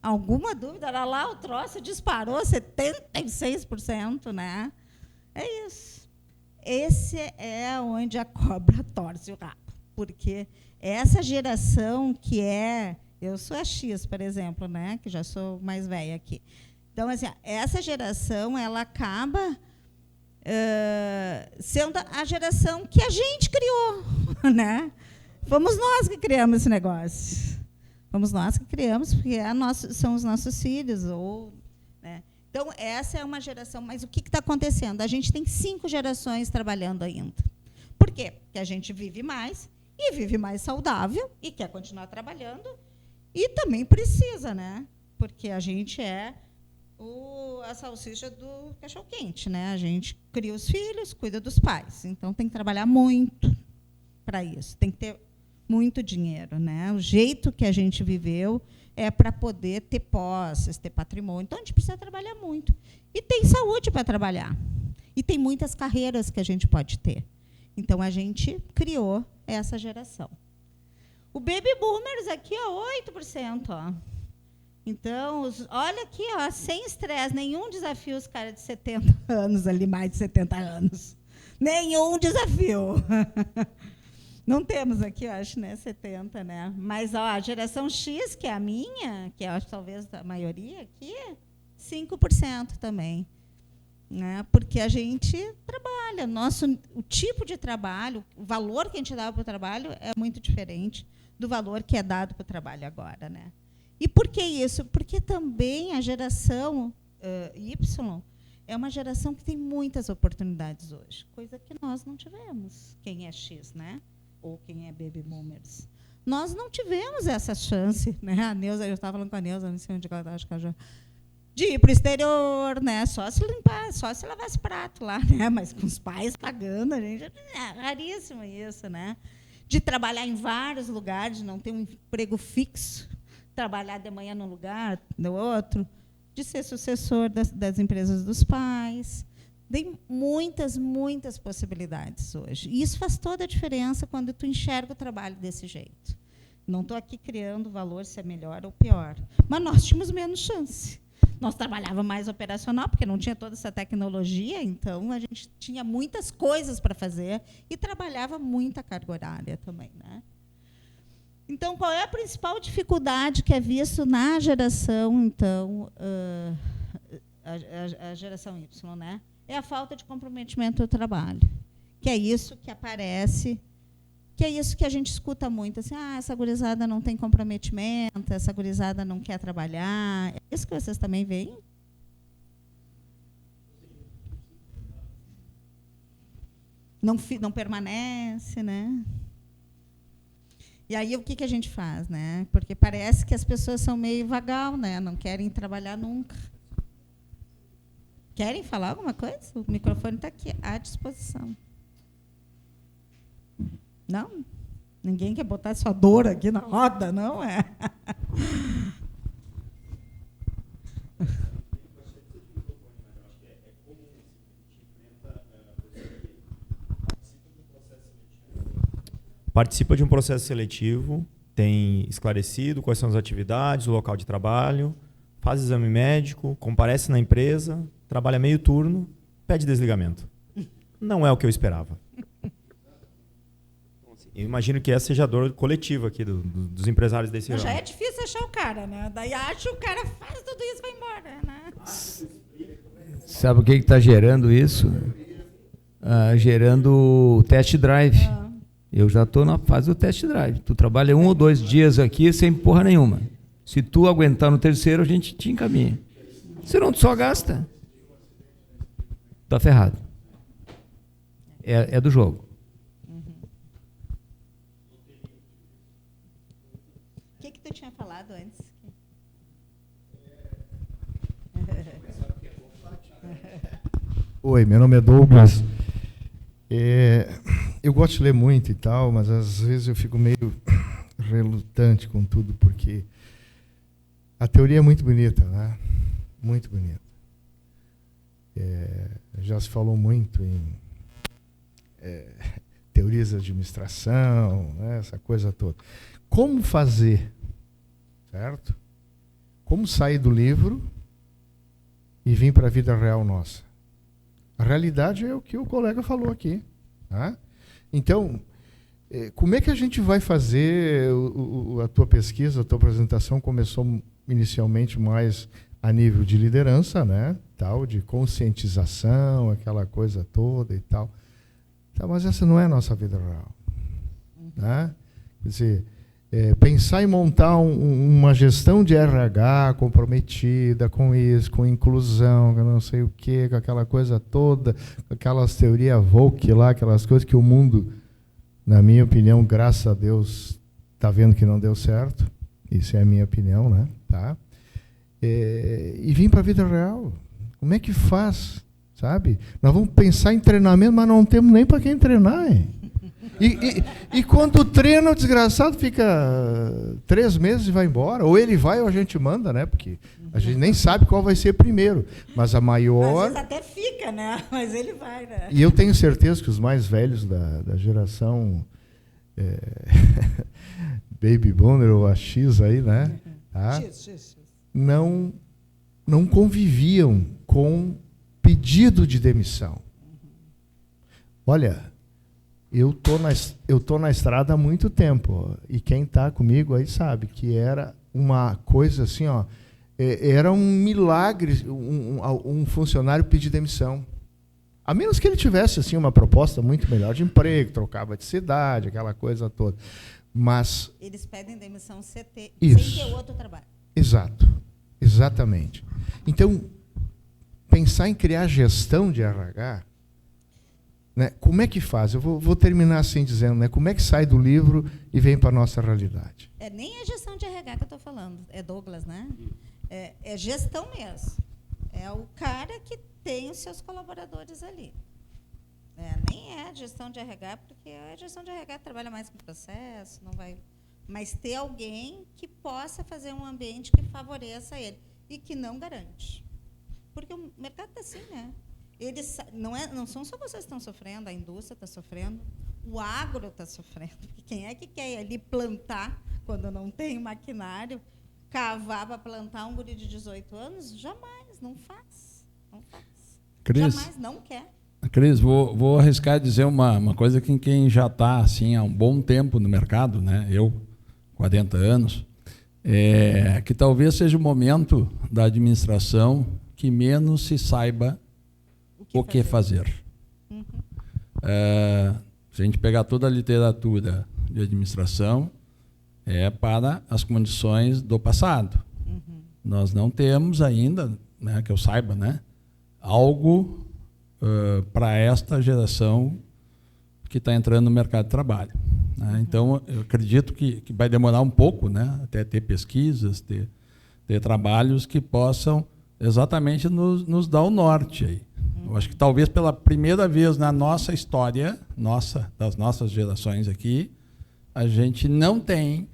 Alguma dúvida? Era lá o troço disparou 76%, né? É isso. Esse é onde a cobra torce o rabo. Porque essa geração que é... Eu sou a X, por exemplo, né? Que já sou mais velha aqui. Então, assim, essa geração, ela acaba sendo a geração que a gente criou, né? Fomos nós que criamos esse negócio. Fomos nós que criamos, porque são os nossos filhos. Né? Então, essa é uma geração. Mas o que está acontecendo? A gente tem 5 gerações trabalhando ainda. Por quê? Porque a gente vive mais, e vive mais saudável, e quer continuar trabalhando, e também precisa, né? Porque a gente é a salsicha do cachorro-quente, né? A gente cria os filhos, cuida dos pais. Então, tem que trabalhar muito para isso. Tem que ter muito dinheiro, né? O jeito que a gente viveu é para poder ter posses, ter patrimônio. Então, a gente precisa trabalhar muito. E tem saúde para trabalhar. E tem muitas carreiras que a gente pode ter. Então, a gente criou essa geração. O Baby Boomers aqui, ó, 8%. Ó. Então, olha aqui, ó, sem estresse, nenhum desafio os caras de 70 anos ali, mais de 70 anos. Nenhum desafio. Não temos aqui, eu acho, né, 70, né? Mas ó, a geração X, que é a minha, que eu acho talvez a maioria aqui, 5% também. Né? Porque a gente trabalha. O tipo de trabalho, o valor que a gente dava para o trabalho é muito diferente do valor que é dado para o trabalho agora. Né? E por que isso? Porque também a geração Y é uma geração que tem muitas oportunidades hoje, coisa que nós não tivemos, quem é X, né? Ou quem é Baby Boomers. Nós não tivemos essa chance. Né? A Neuza, eu estava falando com a Neuza, não sei onde ela está, de ir para o exterior, né? Só se limpar, só se lavar esse prato lá, né? Mas com os pais pagando, a gente, é raríssimo isso, né? De trabalhar em vários lugares, de não ter um emprego fixo, trabalhar de manhã num lugar, no outro, de ser sucessor das empresas dos pais. Tem muitas, muitas possibilidades hoje. E isso faz toda a diferença quando tu enxerga o trabalho desse jeito. Não estou aqui criando valor se é melhor ou pior. Mas nós tínhamos menos chance. Nós trabalhávamos mais operacional, porque não tinha toda essa tecnologia, então a gente tinha muitas coisas para fazer e trabalhava muita carga horária também. Né? Então, qual é a principal dificuldade que é visto na geração, então, a geração Y, né? É a falta de comprometimento do trabalho, que é isso que aparece, que é isso que a gente escuta muito, assim, essa gurizada não tem comprometimento, essa gurizada não quer trabalhar. É isso que vocês também veem? Não permanece, né? E aí o que a gente faz, né? Porque parece que as pessoas são meio vagal, né? Não querem trabalhar nunca. Querem falar alguma coisa? O microfone está aqui à disposição. Não? Ninguém quer botar sua dor aqui na roda, não é? Participa de um processo seletivo, tem esclarecido quais são as atividades, o local de trabalho, faz exame médico, comparece na empresa, trabalha meio turno, pede desligamento. Não é o que eu esperava. Eu imagino que essa seja a dor coletiva aqui dos empresários desse ramo. Já é difícil achar o cara, né? Daí acha o cara, faz tudo isso e vai embora, né? Sabe o que está gerando isso? Gerando o test drive. Eu já estou na fase do test drive. Tu trabalha 1 ou 2 dias aqui sem porra nenhuma. Se tu aguentar no terceiro, a gente te encaminha. Senão tu só gasta. Tá ferrado. É do jogo. O que tu tinha falado antes? Oi, meu nome é Douglas. Eu gosto de ler muito e tal, mas às vezes eu fico meio relutante com tudo, porque a teoria é muito bonita, né? Muito bonita. Já se falou muito em teorias de administração, né? Essa coisa toda. Como fazer, certo? Como sair do livro e vir para a vida real nossa? A realidade é o que o colega falou aqui. Tá? Então, como é que a gente vai fazer a tua pesquisa, a tua apresentação começou inicialmente mais a nível de liderança, né? Tal, de conscientização, aquela coisa toda e tal. Tá, mas essa não é a nossa vida real. Tá? Quer dizer, pensar em montar uma gestão de RH comprometida com isso, com inclusão, com não sei o quê, com aquela coisa toda, com aquelas teorias woke lá, aquelas coisas que o mundo, na minha opinião, graças a Deus, está vendo que não deu certo. Isso é a minha opinião, né? Tá? E vir para a vida real. Como é que faz? Sabe? Nós vamos pensar em treinamento, mas não temos nem para quem treinar, hein? E quando treina, o desgraçado fica 3 meses e vai embora. Ou ele vai ou a gente manda, né? Porque a gente nem sabe qual vai ser primeiro. Mas a maior... Às vezes até fica, né? Mas ele vai, né? E eu tenho certeza que os mais velhos da geração Baby Boomer ou a X aí, né? Tá? Não conviviam com pedido de demissão. Olha... Eu tô na estrada há muito tempo, ó, e quem está comigo aí sabe que era uma coisa assim, ó, era um milagre um funcionário pedir demissão. A menos que ele tivesse assim uma proposta muito melhor de emprego, trocava de cidade, aquela coisa toda. Mas eles pedem demissão sem ter outro trabalho. Exato, exatamente. Então, pensar em criar gestão de RH, né? Como é que faz? Eu vou terminar assim dizendo, né? Como é que sai do livro e vem para a nossa realidade? Nem a gestão de RH que eu estou falando, é Douglas, né? É gestão mesmo. É o cara que tem os seus colaboradores ali. Nem é gestão de RH, porque a gestão de RH trabalha mais com processo, não vai... Mas ter alguém que possa fazer um ambiente que favoreça ele e que não garante. Porque o mercado está assim, né? Não são só vocês que estão sofrendo, a indústria está sofrendo, o agro está sofrendo. Quem é que quer ir ali plantar quando não tem maquinário, cavar para plantar um guri de 18 anos? Jamais, não faz. Não faz. Cris, jamais, não quer. Cris, vou arriscar dizer uma coisa que quem já está assim, há um bom tempo no mercado, né? Eu, 40 anos, que talvez seja o momento da administração que menos se saiba o que fazer. Uhum. Se a gente pegar toda a literatura de administração, para as condições do passado. Uhum. Nós não temos ainda, né, que eu saiba, né, algo para esta geração que está entrando no mercado de trabalho. né? Então, eu acredito que vai demorar um pouco, né, até ter pesquisas, ter trabalhos que possam exatamente nos dar o norte aí. Eu acho que talvez pela primeira vez na nossa história, das nossas gerações aqui, a gente não tem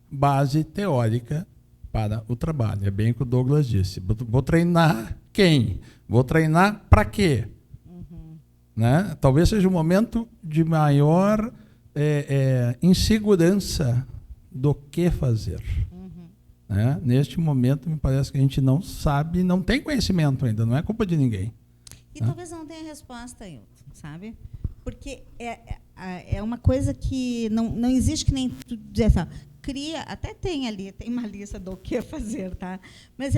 base teórica para o trabalho. É bem o que o Douglas disse. Vou treinar quem? Vou treinar para quê? Né? Talvez seja um momento de maior insegurança do que fazer. Né? Neste momento, me parece que a gente não sabe, não tem conhecimento ainda, não é culpa de ninguém. E talvez não tenha resposta, Ailton, sabe? Porque é uma coisa que não existe, que nem tu dizer assim, cria, até tem ali, tem uma lista do que fazer, tá? Mas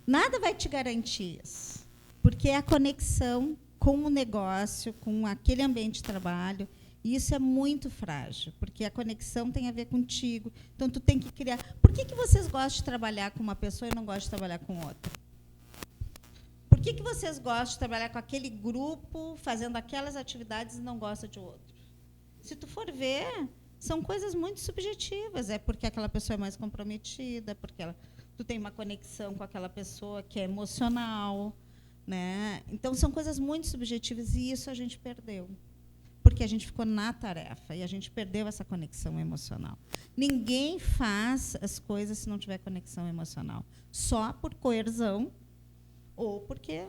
nada vai te garantir isso, porque é a conexão com o negócio, com aquele ambiente de trabalho, e isso é muito frágil, porque a conexão tem a ver contigo, então tu tem que criar. Por que vocês gostam de trabalhar com uma pessoa e não gostam de trabalhar com outra? Por que vocês gostam de trabalhar com aquele grupo, fazendo aquelas atividades e não gostam de outro? Se tu for ver, são coisas muito subjetivas. É porque aquela pessoa é mais comprometida, porque tu tem uma conexão com aquela pessoa que é emocional, né? Então, são coisas muito subjetivas e isso a gente perdeu. Porque a gente ficou na tarefa e a gente perdeu essa conexão emocional. Ninguém faz as coisas se não tiver conexão emocional. Só por coerção ou porque...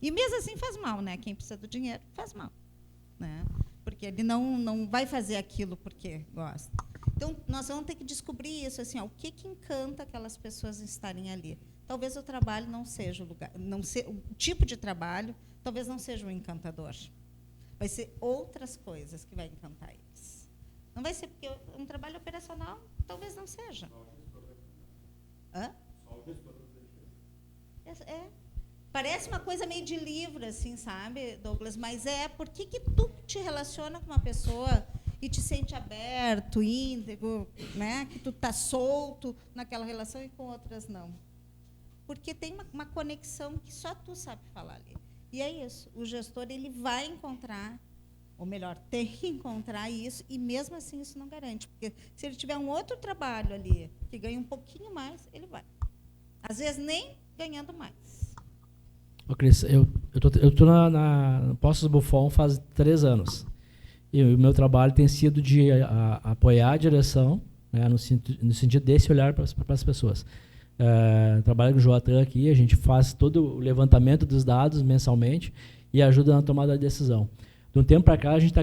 E mesmo assim faz mal, né? Quem precisa do dinheiro faz mal, né? Porque ele não vai fazer aquilo porque gosta. Então, nós vamos ter que descobrir isso, assim, o que encanta aquelas pessoas estarem ali. Talvez o trabalho não seja o lugar, o tipo de trabalho talvez não seja o encantador. Vai ser outras coisas que vai encantar eles. Não vai ser porque um trabalho operacional talvez não seja. Hã? Parece uma coisa meio de livro, assim, sabe, Douglas? Mas por que tu te relaciona com uma pessoa e te sente aberto, íntegro, né? Que tu tá solto naquela relação e com outras não? Porque tem uma conexão que só tu sabe falar ali. E é isso. O gestor ele vai encontrar, ou melhor, tem que encontrar isso, e mesmo assim isso não garante. Porque se ele tiver um outro trabalho ali que ganha um pouquinho mais, ele vai. Às vezes nem ganhando mais. Ô, Cris, eu tô na Postos Buffon faz 3 anos. E o meu trabalho tem sido de apoiar a direção, né, no sentido desse olhar para as pessoas. Trabalho com o Joatan aqui, a gente faz todo o levantamento dos dados mensalmente e ajuda na tomada de decisão. De um tempo para cá, a gente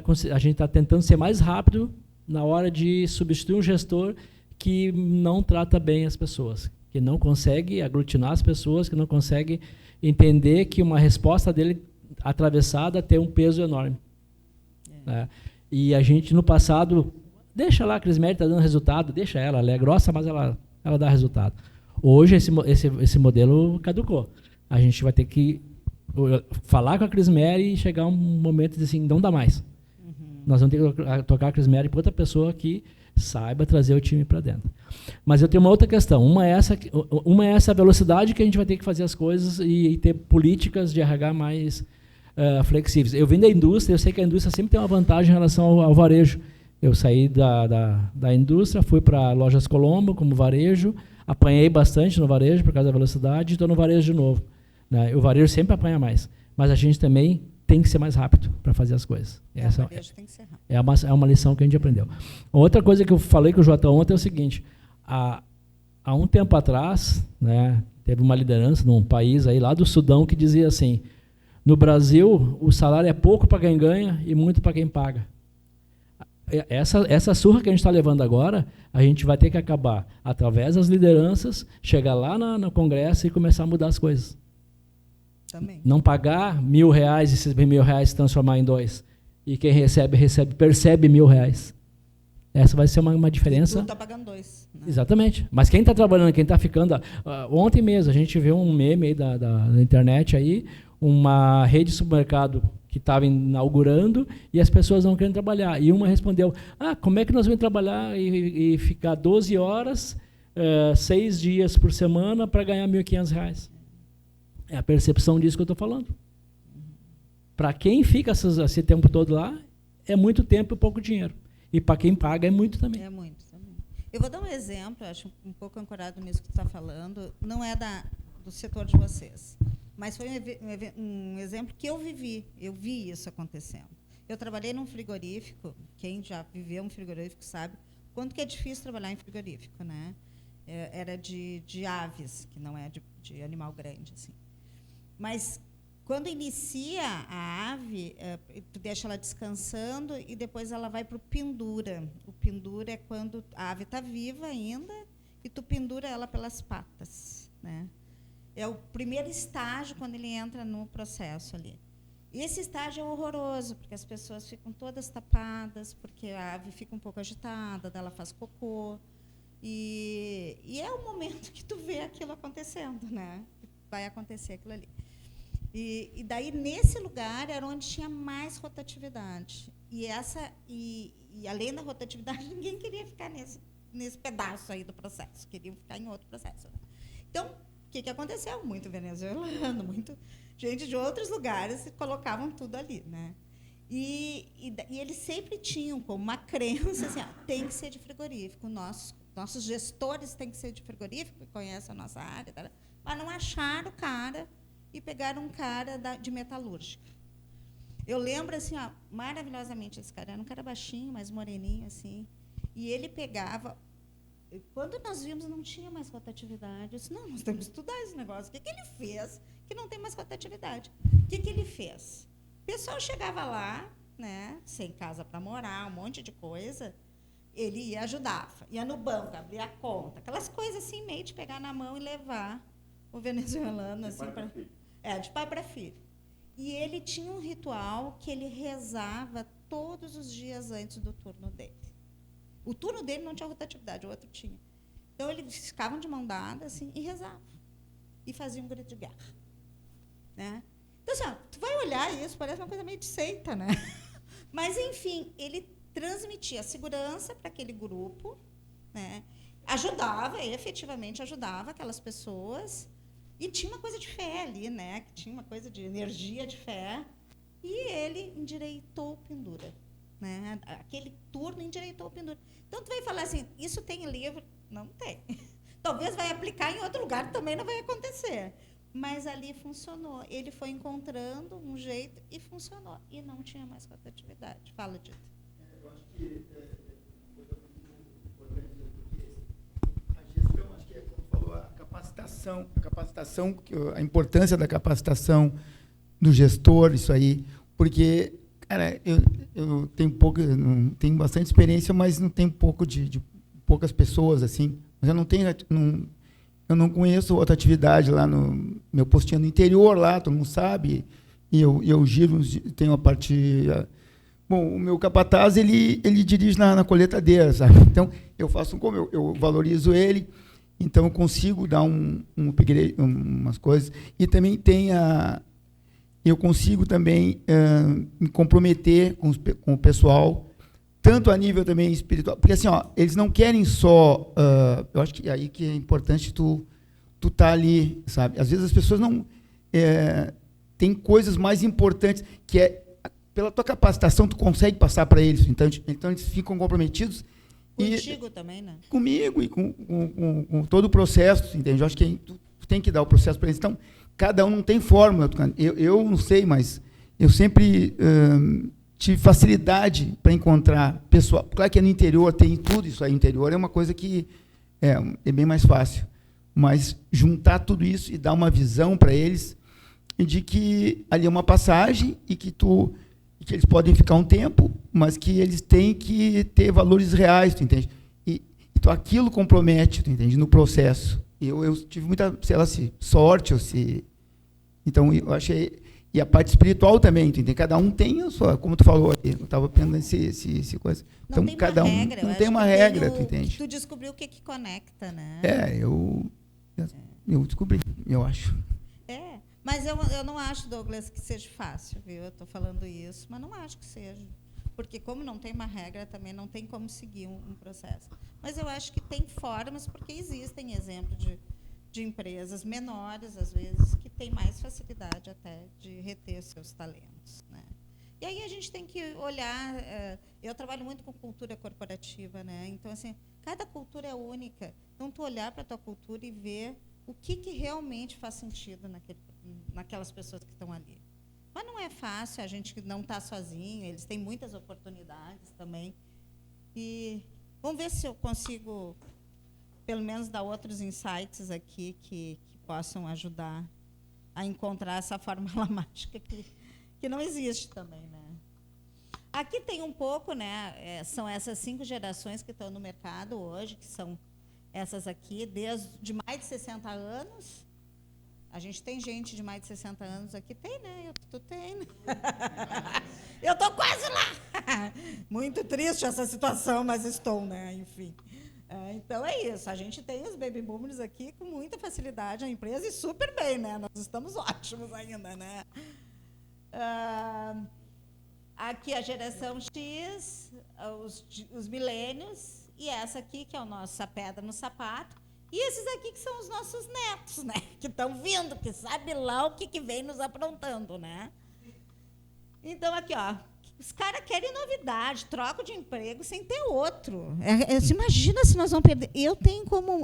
está tentando ser mais rápido na hora de substituir um gestor que não trata bem as pessoas, que não consegue aglutinar as pessoas, que não consegue entender que uma resposta dele atravessada tem um peso enorme. Né? E a gente, no passado, deixa lá, a Crismeri está dando resultado, deixa ela é grossa, mas ela dá resultado. Hoje, esse modelo caducou. A gente vai ter que falar com a Crismeri e chegar um momento de assim, não dá mais. Nós vamos ter que tocar a Crismeri para outra pessoa que saiba trazer o time para dentro. Mas eu tenho uma outra questão. Uma é essa velocidade que a gente vai ter que fazer as coisas e ter políticas de RH mais flexíveis. Eu vim da indústria, eu sei que a indústria sempre tem uma vantagem em relação ao varejo. Eu saí da indústria, fui para Lojas Colombo como varejo, apanhei bastante no varejo por causa da velocidade e estou no varejo de novo. Né? O varejo sempre apanha mais, mas a gente também tem que ser mais rápido para fazer as coisas. Essa tem que ser rápido. É uma lição que a gente aprendeu. Outra coisa que eu falei com o Jota ontem é o seguinte, há um tempo atrás, né, teve uma liderança num país aí lá do Sudão que dizia assim, no Brasil o salário é pouco para quem ganha e muito para quem paga. Essa surra que a gente está levando agora, a gente vai ter que acabar através das lideranças, chegar lá no Congresso e começar a mudar as coisas. Também. Não pagar R$1.000 e esses R$1.000 se transformar em 2. E quem percebe R$1.000. Essa vai ser uma diferença. E tu está pagando 2. Né? Exatamente. Mas quem está trabalhando, quem está ficando... ontem mesmo, a gente viu um meme aí da internet, aí, uma rede de supermercado que estava inaugurando e as pessoas não querem trabalhar. E uma respondeu, como é que nós vamos trabalhar e ficar 12 horas, 6 dias por semana para ganhar R$1.500? É a percepção disso que eu estou falando. Para quem fica esse tempo todo lá, é muito tempo e pouco dinheiro. E para quem paga é muito também. É muito também. Eu vou dar um exemplo, acho um pouco ancorado nisso que tu está falando, não é do setor de vocês, mas foi um exemplo que eu vivi, eu vi isso acontecendo. Eu trabalhei num frigorífico, quem já viveu um frigorífico sabe quanto que é difícil trabalhar em frigorífico, né? Era de aves, que não é de animal grande, assim. Mas quando inicia a ave, tu deixa ela descansando e depois ela vai para o pendura. O pendura é quando a ave está viva ainda e tu pendura ela pelas patas, né? É o primeiro estágio quando ele entra no processo ali. E esse estágio é horroroso, porque as pessoas ficam todas tapadas, porque a ave fica um pouco agitada, ela faz cocô. E é o momento que tu vê aquilo acontecendo, né? Vai acontecer aquilo ali. E daí, nesse lugar, era onde tinha mais rotatividade. E além da rotatividade, ninguém queria ficar nesse pedaço aí do processo, queriam ficar em outro processo. Então, o que aconteceu? Muito venezuelano, muito gente de outros lugares colocavam tudo ali, né? E eles sempre tinham como uma crença assim, tem que ser de frigorífico, nossos gestores têm que ser de frigorífico, que conhecem a nossa área, mas não acharam o cara e pegaram um cara de metalúrgica. Eu lembro assim, maravilhosamente esse cara, era um cara baixinho, mais moreninho assim, e ele pegava. Quando nós vimos, não tinha mais rotatividade. Eu disse, não, nós temos que estudar esse negócio. O que ele fez que não tem mais rotatividade? O que ele fez? O pessoal chegava lá, né, sem casa para morar, um monte de coisa, ele ia ajudar, ia no banco, abria a conta, aquelas coisas assim, meio de pegar na mão e levar o venezuelano assim, de pai para filho. E ele tinha um ritual que ele rezava todos os dias antes do turno dele. O turno dele não tinha rotatividade, o outro tinha. Então, eles ficavam de mão dada assim, e rezavam. E faziam um grito de guerra. Né? Então, assim, tu vai olhar isso, parece uma coisa meio de seita, né? Mas, enfim, ele transmitia segurança para aquele grupo, né? Efetivamente ajudava aquelas pessoas, e tinha uma coisa de fé ali, né? Que tinha uma coisa de energia de fé, e ele endireitou o pendura. Né? Aquele turno endireitou o pendura. Então, tu vai falar assim, isso tem livro? Não tem. Talvez vai aplicar em outro lugar, também não vai acontecer. Mas ali funcionou. Ele foi encontrando um jeito e funcionou. E não tinha mais rotatividade. Fala, Dito. Eu acho que uma coisa muito importante, porque a gestão, acho que como falou, a capacitação, a importância da capacitação do gestor, isso aí, porque, cara, eu tenho bastante experiência, mas não tenho de poucas pessoas, assim. Mas eu não conheço outra atividade lá no meu postinho no interior, lá, todo mundo sabe, e eu giro, tenho a parte... Bom, o meu capataz, ele dirige na colheitadeira, sabe? Então, eu faço como eu valorizo ele, então eu consigo dar um upgrade, umas coisas, e também eu consigo também me comprometer com o pessoal, tanto a nível também espiritual, porque assim, eles não querem só, eu acho que aí que é importante tu tá ali, sabe? Às vezes as pessoas não tem coisas mais importantes que pela tua capacitação tu consegue passar para eles, então eles ficam comprometidos. Contigo também, né? Comigo e com todo o processo, entende? Eu acho que tu tem que dar o processo para eles. Então, cada um não tem fórmula. Eu não sei, mas eu sempre tive facilidade para encontrar pessoal. Claro que no interior tem tudo isso aí. No interior é uma coisa que é bem mais fácil. Mas juntar tudo isso e dar uma visão para eles de que ali é uma passagem e que eles podem ficar um tempo, mas que eles têm que ter valores reais, tu entende? Então aquilo compromete, tu entende, no processo. Eu tive muita, sei lá, sorte, então eu achei, e a parte espiritual também, tu entende? Cada um tem a sua, como tu falou, eu estava pensando esse coisa. Então cada um não tem uma regra, tu entende? Tu descobriu o que conecta, né? Eu descobri, eu acho. Mas eu não acho, Douglas, que seja fácil, viu? Eu estou falando isso, mas não acho que seja. Porque, como não tem uma regra, também não tem como seguir um processo. Mas eu acho que tem formas, porque existem exemplos de empresas menores, às vezes, que têm mais facilidade até de reter seus talentos. Né? E aí a gente tem que olhar. Eu trabalho muito com cultura corporativa, né? Então, assim, cada cultura é única. Então, tu olhar para a tua cultura e ver o que realmente faz sentido naquelas pessoas que estão ali. Mas não é fácil, a gente não está sozinho, eles têm muitas oportunidades também. E vamos ver se eu consigo, pelo menos, dar outros insights aqui que possam ajudar a encontrar essa fórmula mágica que não existe também, né? Aqui tem um pouco, né? São essas 5 gerações que estão no mercado hoje, que são essas aqui, desde mais de 60 anos. A gente tem gente de mais de 60 anos aqui? Tem, né? Tu tem, né? Eu estou quase lá. Muito triste essa situação, mas estou, né? Enfim. Então, é isso. A gente tem os baby boomers aqui com muita facilidade, a empresa, e super bem, né? Nós estamos ótimos ainda, né? Aqui a geração X, os milênios, e essa aqui, que é a nossa pedra no sapato, e esses aqui que são os nossos netos, né? Que estão vindo, que sabe lá o que vem nos aprontando, né? Então, aqui, ó, os caras querem novidade, troca de emprego sem ter outro. Imagina se nós vamos perder.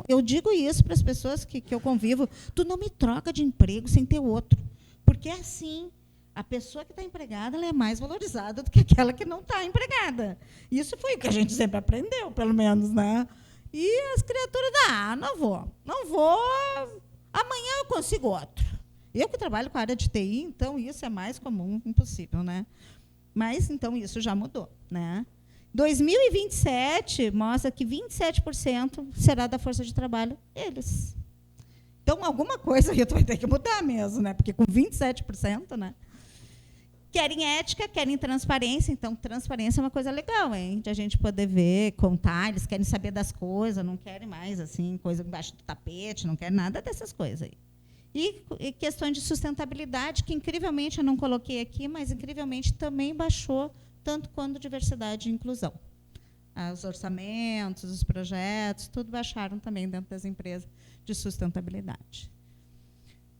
Eu digo isso para as pessoas que eu convivo, tu não me troca de emprego sem ter outro. Porque é assim. A pessoa que está empregada, ela é mais valorizada do que aquela que não está empregada. Isso foi o que a gente sempre aprendeu, pelo menos, né? E as criaturas, não vou, amanhã eu consigo outro. Eu que trabalho com a área de TI, então isso é mais comum, impossível, né? Mas, então, isso já mudou, né? 2027 mostra que 27% será da força de trabalho eles. Então, alguma coisa aí tu vai ter que mudar mesmo, né? Porque com 27%, né? Querem ética, querem transparência. Então, transparência é uma coisa legal, hein? De a gente poder ver, contar. Eles querem saber das coisas, não querem mais assim, coisa embaixo do tapete, não querem nada dessas coisas aí. E questões de sustentabilidade, que incrivelmente eu não coloquei aqui, mas incrivelmente também baixou, tanto quanto diversidade e inclusão. Os orçamentos, os projetos, tudo baixaram também dentro das empresas de sustentabilidade.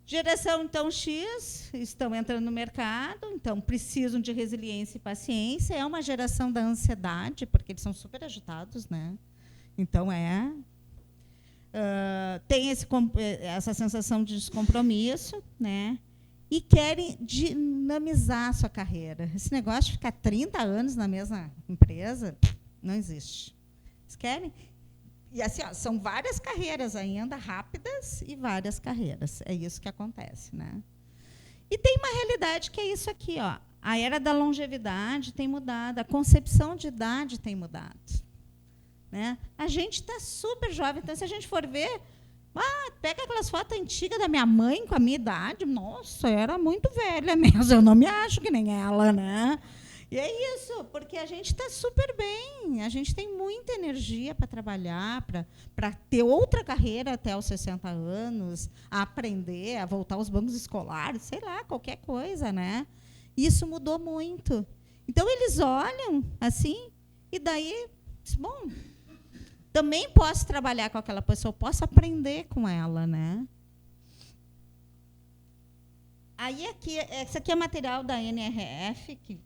Geração, então, X, estão entrando no mercado, então precisam de resiliência e paciência. É uma geração da ansiedade, porque eles são super agitados, né? Então, tem essa sensação de descompromisso, né? E querem dinamizar a sua carreira. Esse negócio de ficar 30 anos na mesma empresa não existe. Eles querem... E assim, ó, são várias carreiras ainda, rápidas, e várias carreiras. É isso que acontece, né? E tem uma realidade que é isso aqui, ó. A era da longevidade tem mudado, a concepção de idade tem mudado. Né? A gente está super jovem, então, se a gente for ver, pega aquelas fotos antigas da minha mãe com a minha idade, nossa, eu era muito velha mesmo, eu não me acho que nem ela, né? E é isso, porque a gente está super bem, a gente tem muita energia para trabalhar, para ter outra carreira até os 60 anos, a aprender, a voltar aos bancos escolares, sei lá, qualquer coisa, né? Isso mudou muito. Então, eles olham assim, e daí, bom, também posso trabalhar com aquela pessoa, posso aprender com ela, né? Aí, esse aqui é material da NRF, que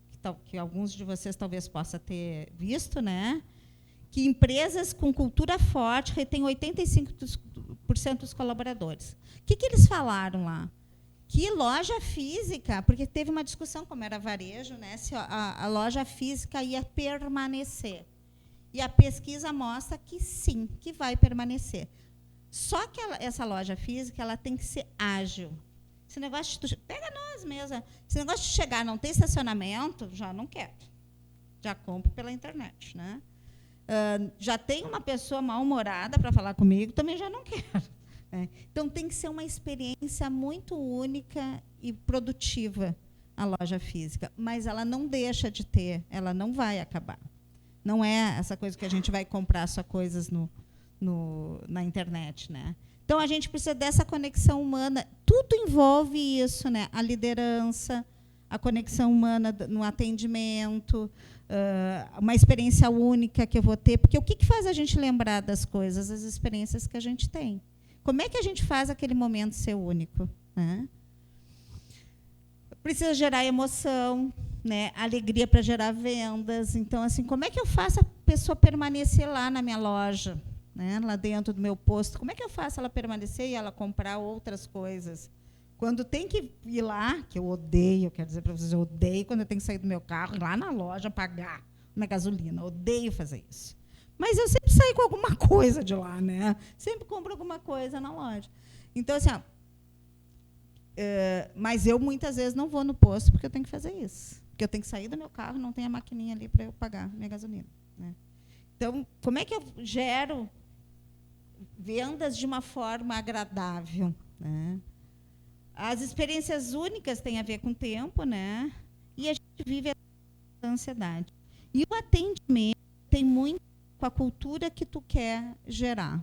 alguns de vocês talvez possam ter visto, né? Que empresas com cultura forte retêm 85% dos colaboradores. O que eles falaram lá? Que loja física, porque teve uma discussão, como era varejo, né? Se a loja física ia permanecer. E a pesquisa mostra que sim, que vai permanecer. Só que essa loja física ela tem que ser ágil. Esse negócio de pega nós mesmo. Esse negócio de chegar não tem estacionamento, já não quero. Já compro pela internet, né? Já tem uma pessoa mal-humorada para falar comigo, também já não quero. Né? Então tem que ser uma experiência muito única e produtiva a loja física, mas ela não deixa de ter, ela não vai acabar. Não é essa coisa que a gente vai comprar só coisas na internet, né? Então, a gente precisa dessa conexão humana. Tudo envolve isso, né? A liderança, a conexão humana no atendimento, uma experiência única que eu vou ter. Porque o que faz a gente lembrar das coisas? As experiências que a gente tem. Como é que a gente faz aquele momento ser único? Né? Precisa gerar emoção, né, alegria para gerar vendas. Então, assim, como é que eu faço a pessoa permanecer lá na minha loja, né, lá dentro do meu posto? Como é que eu faço ela permanecer e ela comprar outras coisas? Quando tem que ir lá, que eu odeio, quero dizer para vocês, eu odeio quando eu tenho que sair do meu carro, ir lá na loja pagar uma gasolina. Odeio fazer isso. Mas eu sempre saio com alguma coisa de lá, né? Sempre compro alguma coisa na loja. Então, assim, mas eu muitas vezes não vou no posto porque eu tenho que fazer isso. Porque eu tenho que sair do meu carro, não tem a maquininha ali para eu pagar minha gasolina, né? Então, como é que eu gero vendas de uma forma agradável, né? As experiências únicas têm a ver com o tempo, né? E a gente vive a ansiedade. E o atendimento tem muito com a cultura que tu quer gerar.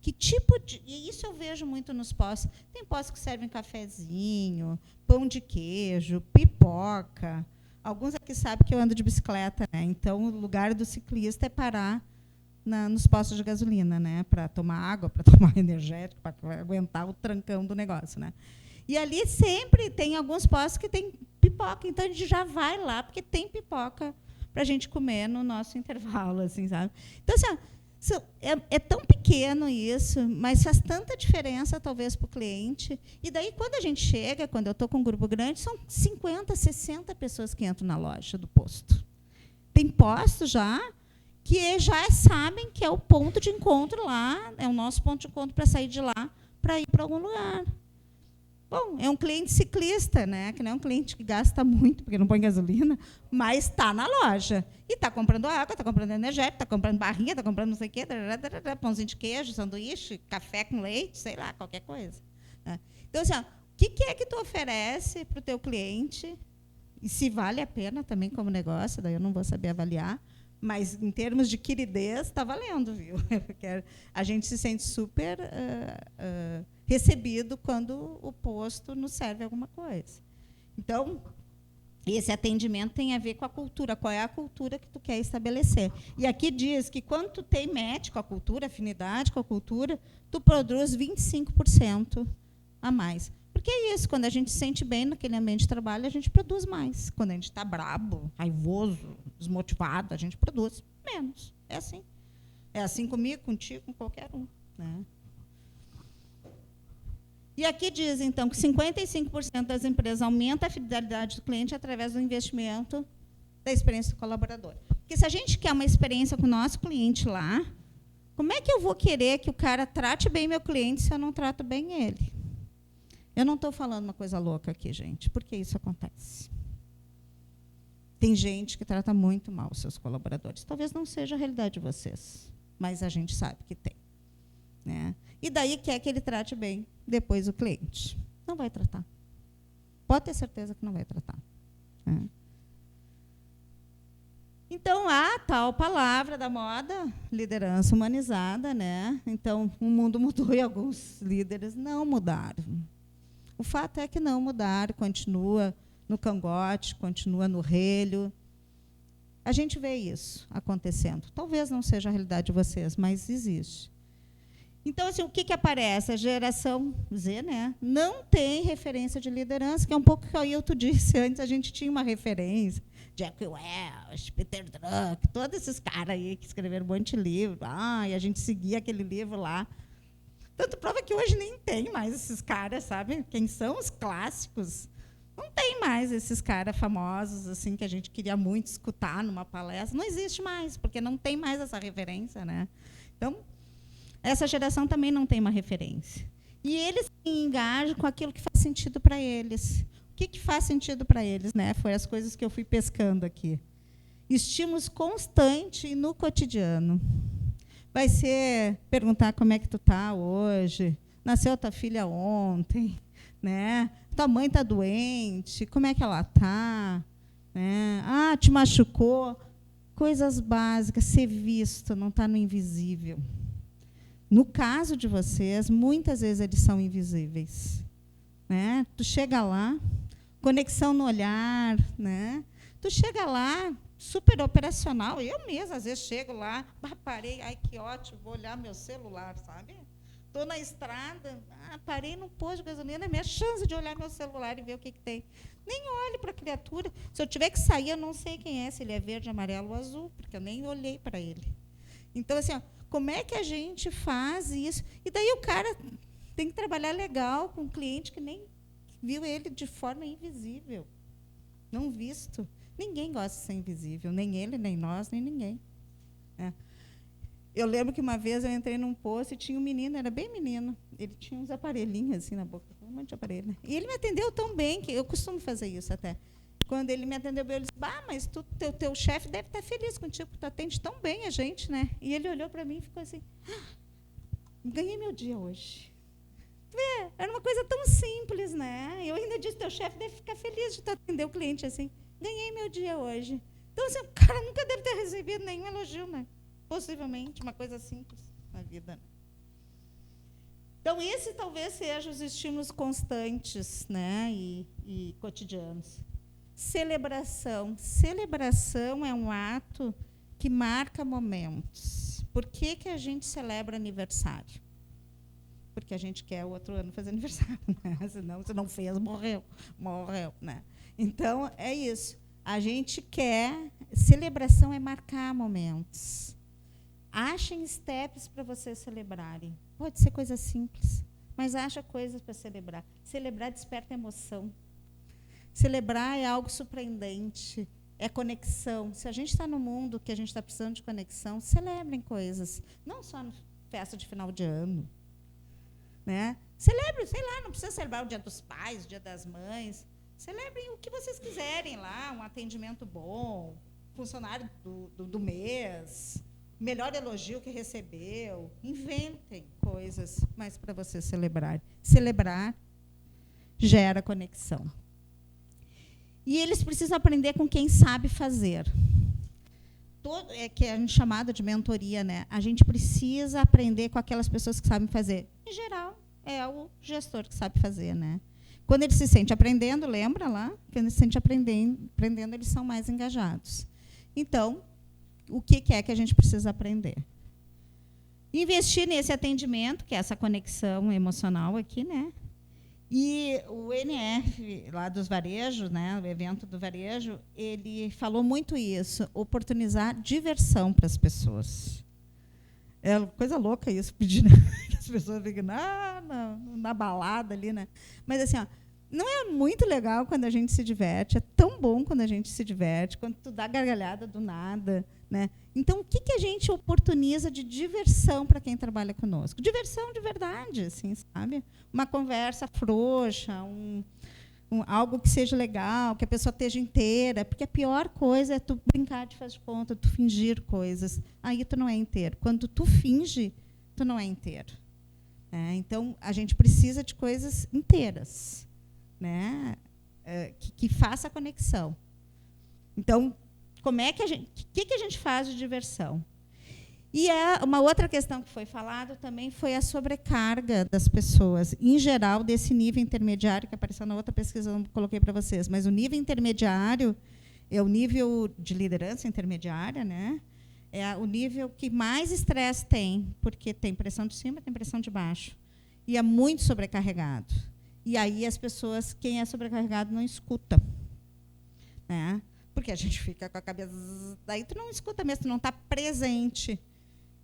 Que tipo de... E isso eu vejo muito nos postos. Tem postos que servem cafezinho, pão de queijo, pipoca. Alguns aqui sabem que eu ando de bicicleta, né? Então, o lugar do ciclista é parar nos postos de gasolina, né? Para tomar água, para tomar energético, para aguentar o trancão do negócio, né? E ali sempre tem alguns postos que tem pipoca. Então, a gente já vai lá, porque tem pipoca para a gente comer no nosso intervalo, assim, sabe? Então, assim, é tão pequeno isso, mas faz tanta diferença, talvez, para o cliente. E daí, quando a gente chega, quando eu estou com um grupo grande, são 50, 60 pessoas que entram na loja do posto. Tem postos já que já sabem que é o ponto de encontro lá, é o nosso ponto de encontro para sair de lá, para ir para algum lugar. Bom, é um cliente ciclista, né? Que não é um cliente que gasta muito, porque não põe gasolina, mas está na loja. E está comprando água, está comprando energético, está comprando barrinha, está comprando não sei o quê, pãozinho de queijo, sanduíche, café com leite, sei lá, qualquer coisa. Então, assim, o que é que tu oferece para o teu cliente? E se vale a pena também como negócio, daí eu não vou saber avaliar, mas em termos de queridez, está valendo, viu? Porque a gente se sente super recebido quando o posto nos serve alguma coisa. Então, esse atendimento tem a ver com a cultura. Qual é a cultura que tu quer estabelecer? E aqui diz que quando tu tem match com a cultura, afinidade com a cultura, tu produz 25% a mais. Porque é isso, quando a gente se sente bem naquele ambiente de trabalho, a gente produz mais. Quando a gente está brabo, raivoso, desmotivado, a gente produz menos. É assim. É assim comigo, contigo, com qualquer um, né? E aqui diz, então, que 55% das empresas aumentam a fidelidade do cliente através do investimento da experiência do colaborador. Porque se a gente quer uma experiência com o nosso cliente lá, como é que eu vou querer que o cara trate bem meu cliente se eu não trato bem ele? Eu não estou falando uma coisa louca aqui, gente, porque isso acontece. Tem gente que trata muito mal os seus colaboradores. Talvez não seja a realidade de vocês, mas a gente sabe que tem, né? E daí quer que ele trate bem depois o cliente. Não vai tratar. Pode ter certeza que não vai tratar, né? Então, a tal palavra da moda, liderança humanizada, né? Então, o mundo mudou e alguns líderes não mudaram. O fato é que não mudaram, continua no cangote, continua no relho. A gente vê isso acontecendo. Talvez não seja a realidade de vocês, mas existe. Então, assim, o que aparece? A geração Z, né, não tem referência de liderança, que é um pouco o que o Ailton disse antes. A gente tinha uma referência. Jack Welch, Peter Drucker, todos esses caras aí que escreveram um monte de livro. E a gente seguia aquele livro lá. Tanto prova que hoje nem tem mais esses caras, sabe? Quem são os clássicos? Não tem mais esses caras famosos assim que a gente queria muito escutar numa palestra. Não existe mais, porque não tem mais essa referência, né? Então, essa geração também não tem uma referência. E eles se engajam com aquilo que faz sentido para eles. O que faz sentido para eles, né? Foi as coisas que eu fui pescando aqui. Estímulos constantes e no cotidiano. Vai ser perguntar como é que tu tá hoje, nasceu tua filha ontem, né? Tua mãe está doente, como é que ela tá? Né? Te machucou. Coisas básicas, ser visto, não está no invisível. No caso de vocês, muitas vezes eles são invisíveis, né? Tu chega lá, conexão no olhar, né? Tu chega lá, super operacional. Eu mesma, às vezes, chego lá, parei, ai, que ótimo, vou olhar meu celular, sabe? estou na estrada, parei no posto de gasolina, é minha chance de olhar meu celular e ver o que tem. Nem olho para a criatura. Se eu tiver que sair, eu não sei quem é, se ele é verde, amarelo ou azul, porque eu nem olhei para ele. Então, assim, como é que a gente faz isso? E daí o cara tem que trabalhar legal com um cliente que nem viu ele de forma invisível, não visto. Ninguém gosta de ser invisível, nem ele, nem nós, nem ninguém. Eu lembro que uma vez eu entrei num posto e tinha um menino, era bem menino, ele tinha uns aparelhinhos assim na boca, um monte de aparelho. Né? E ele me atendeu tão bem, que eu costumo fazer isso até. Quando ele me atendeu bem, eu disse, mas teu chefe deve estar feliz contigo, porque tu atende tão bem a gente, né? E ele olhou para mim e ficou assim, ganhei meu dia hoje. Era uma coisa tão simples, né? Eu ainda disse, teu chefe deve ficar feliz de tu atender o cliente assim. Ganhei meu dia hoje. Então, assim, o cara nunca deve ter recebido nenhum elogio, né? Possivelmente, uma coisa simples na vida. Então, esse talvez seja os estímulos constantes, né? E cotidianos. Celebração. Celebração é um ato que marca momentos. Por que a gente celebra aniversário? Porque a gente quer o outro ano fazer aniversário, né? Senão, se não fez, morreu, né? Então, é isso. A gente quer... Celebração é marcar momentos. Achem steps para vocês celebrarem. Pode ser coisa simples, mas acha coisas para celebrar. Celebrar desperta emoção. Celebrar é algo surpreendente, é conexão. Se a gente está no mundo que a gente está precisando de conexão, celebrem coisas. Não só na festa de final de ano. Né? Celebrem, sei lá, não precisa celebrar o Dia dos Pais, o Dia das Mães. Celebrem o que vocês quiserem lá, um atendimento bom, funcionário do mês, melhor elogio que recebeu. Inventem coisas, mas para vocês celebrarem. Celebrar gera conexão. E eles precisam aprender com quem sabe fazer. Que é a gente chamada de mentoria, né? A gente precisa aprender com aquelas pessoas que sabem fazer. Em geral, é o gestor que sabe fazer, né? Quando ele se sente aprendendo, lembra lá? Quando ele se sente aprendendo, eles são mais engajados. Então, o que é que a gente precisa aprender? Investir nesse atendimento, que é essa conexão emocional aqui, né? E o NF, lá dos varejos, né, o evento do varejo, ele falou muito isso, oportunizar diversão para as pessoas. É coisa louca isso, pedir que as pessoas fiquem na balada ali, né? Mas assim, não é muito legal quando a gente se diverte, é tão bom quando a gente se diverte, quando tu dá gargalhada do nada, né? Então, o que a gente oportuniza de diversão para quem trabalha conosco? Diversão de verdade, assim, sabe? Uma conversa frouxa, algo que seja legal, que a pessoa esteja inteira, porque a pior coisa é tu brincar de faz de conta, tu fingir coisas. Aí tu não é inteiro. Quando tu finge, tu não é inteiro. Então, a gente precisa de coisas inteiras, né? Que faça a conexão. Então, como é que a gente faz de diversão? E uma outra questão que foi falada também foi a sobrecarga das pessoas, em geral, desse nível intermediário, que apareceu na outra pesquisa, eu não coloquei para vocês, mas o nível intermediário é o nível de liderança intermediária, né? É o nível que mais estresse tem, porque tem pressão de cima, tem pressão de baixo. E é muito sobrecarregado. E aí as pessoas, quem é sobrecarregado, não escuta. Né? Porque a gente fica com a cabeça... Daí tu não escuta mesmo, tu não está presente.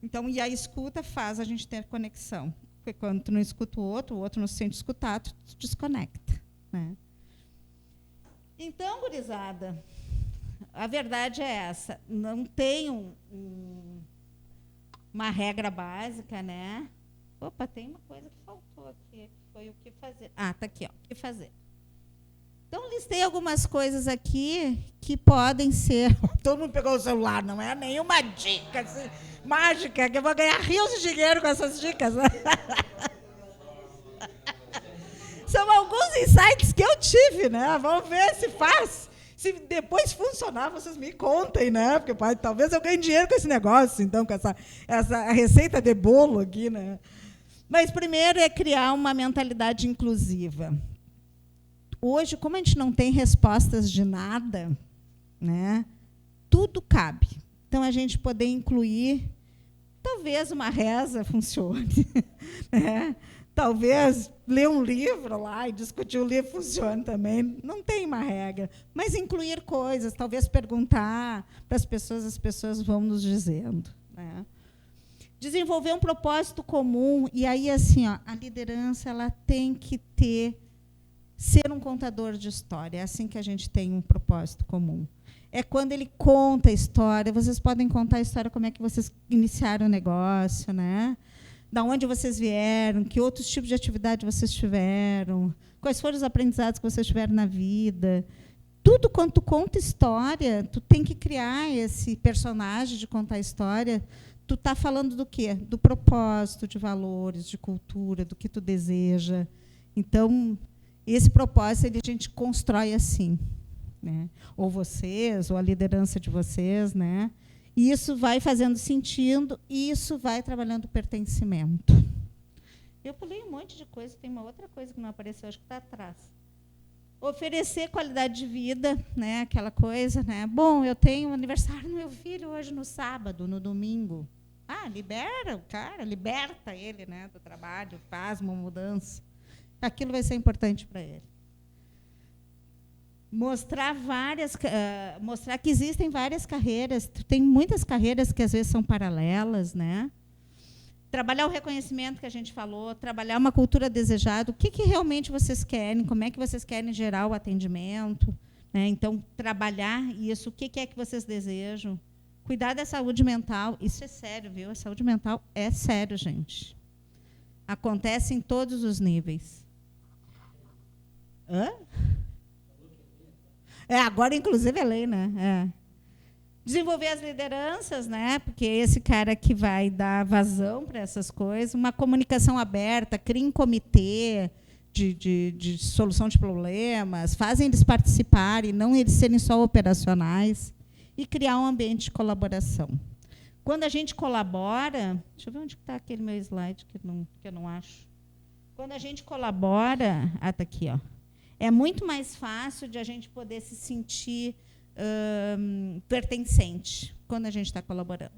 Então, e a escuta faz a gente ter conexão. Porque quando tu não escuta o outro não se sente escutado, tu desconecta. Né? Então, gurizada, a verdade é essa. Não tem uma regra básica, né? Opa, tem uma coisa que faltou aqui. Foi o que fazer. Está aqui, ó, o que fazer. Então, listei algumas coisas aqui que podem ser... Todo mundo pegou o celular, não é nenhuma dica assim, mágica, que eu vou ganhar rios de dinheiro com essas dicas. Né? São alguns insights que eu tive, né? Vamos ver se faz. Se depois funcionar, vocês me contem, né? Porque talvez eu ganhe dinheiro com esse negócio, então, com essa receita de bolo aqui, né? Mas, primeiro, é criar uma mentalidade inclusiva. Hoje, como a gente não tem respostas de nada, né, tudo cabe. Então, a gente poder incluir talvez uma reza funcione. Né? Talvez ler um livro lá e discutir o livro funcione também. Não tem uma regra. Mas incluir coisas, talvez perguntar para as pessoas vão nos dizendo. Né? Desenvolver um propósito comum. E aí, assim, ó, a liderança ela tem que ser um contador de história. É assim que a gente tem um propósito comum. É quando ele conta a história. Vocês podem contar a história, como é que vocês iniciaram o negócio, né? Da onde vocês vieram, que outros tipos de atividade vocês tiveram, quais foram os aprendizados que vocês tiveram na vida. Tudo quando tu conta história, tu tem que criar esse personagem de contar história. Tu está falando do quê? Do propósito, de valores, de cultura, do que tu deseja. Então, esse propósito a gente constrói assim. Né? Ou vocês, ou a liderança de vocês, né? E isso vai fazendo sentido, e isso vai trabalhando o pertencimento. Eu pulei um monte de coisa, tem uma outra coisa que não apareceu, acho que está atrás. Oferecer qualidade de vida, né? Aquela coisa, né? Bom, eu tenho o aniversário do meu filho hoje no sábado, no domingo. Libera o cara, liberta ele, né, do trabalho, faz uma mudança. Aquilo vai ser importante para ele. Mostrar que existem várias carreiras, tem muitas carreiras que às vezes são paralelas, né? Trabalhar o reconhecimento que a gente falou, trabalhar uma cultura desejada, o que realmente vocês querem, como é que vocês querem gerar o atendimento, né? Então, trabalhar isso, o que é que vocês desejam. Cuidar da saúde mental, isso é sério, viu? A saúde mental é sério, gente. Acontece em todos os níveis. Hã? Agora, inclusive, é lei, né? Desenvolver as lideranças, né? Porque esse cara que vai dar vazão para essas coisas, uma comunicação aberta, cria um comitê de solução de problemas, fazem eles participarem, não eles serem só operacionais, e criar um ambiente de colaboração. Quando a gente colabora, deixa eu ver onde está aquele meu slide que eu não acho. Quando a gente colabora, está aqui, ó. É muito mais fácil de a gente poder se sentir pertencente quando a gente está colaborando.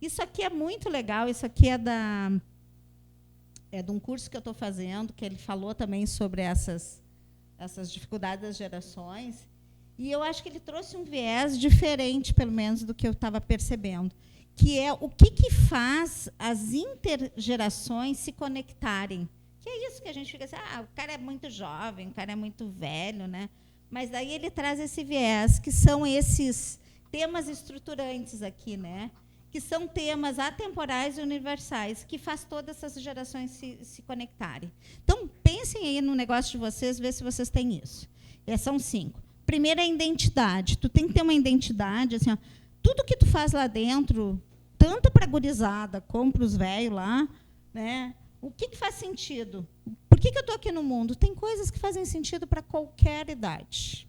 Isso aqui é muito legal, isso aqui é de um curso que eu estou fazendo, que ele falou também sobre essas dificuldades das gerações, e eu acho que ele trouxe um viés diferente, pelo menos, do que eu estava percebendo, que é o que faz as intergerações se conectarem. Que é isso que a gente fica assim, o cara é muito jovem, o cara é muito velho, né? Mas daí ele traz esse viés, que são esses temas estruturantes aqui, né? Que são temas atemporais e universais, que faz todas essas gerações se conectarem. Então, pensem aí no negócio de vocês, vê se vocês têm isso. São 5. Primeiro é a identidade. Tu tem que ter uma identidade, assim, ó, tudo que tu faz lá dentro, tanto para a gurizada como para os velhos lá, né? O que faz sentido? Por que eu estou aqui no mundo? Tem coisas que fazem sentido para qualquer idade.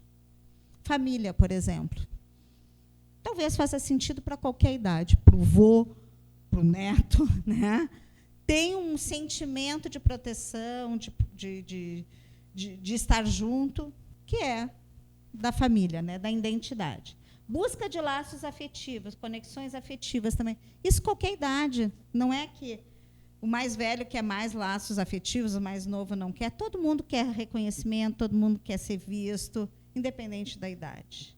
Família, por exemplo. Talvez faça sentido para qualquer idade. Para o vô, para o neto. Né? Tem um sentimento de proteção, de estar junto, que é da família, né? Da identidade. Busca de laços afetivos, conexões afetivas também. Isso qualquer idade. Não é que o mais velho quer mais laços afetivos, o mais novo não quer. Todo mundo quer reconhecimento, todo mundo quer ser visto, independente da idade.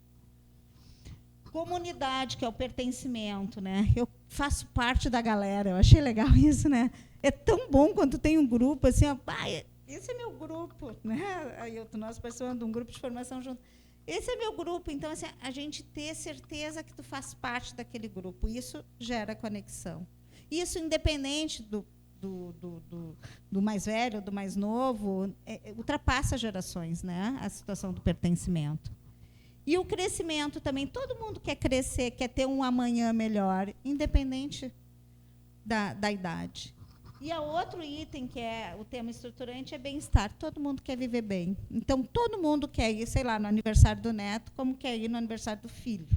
Comunidade, que é o pertencimento, né? Eu faço parte da galera, eu achei legal isso, né? É tão bom quando tem um grupo assim, ó, esse é meu grupo, né? Aí nós participamos de um grupo de formação junto. Esse é meu grupo, então assim, a gente ter certeza que tu faz parte daquele grupo, isso gera conexão. Isso, independente do mais velho, do mais novo, ultrapassa gerações, né? A situação do pertencimento. E o crescimento também. Todo mundo quer crescer, quer ter um amanhã melhor, independente da idade. E outro item, que é o tema estruturante, é bem-estar. Todo mundo quer viver bem. Então, todo mundo quer ir, sei lá, no aniversário do neto, como quer ir no aniversário do filho,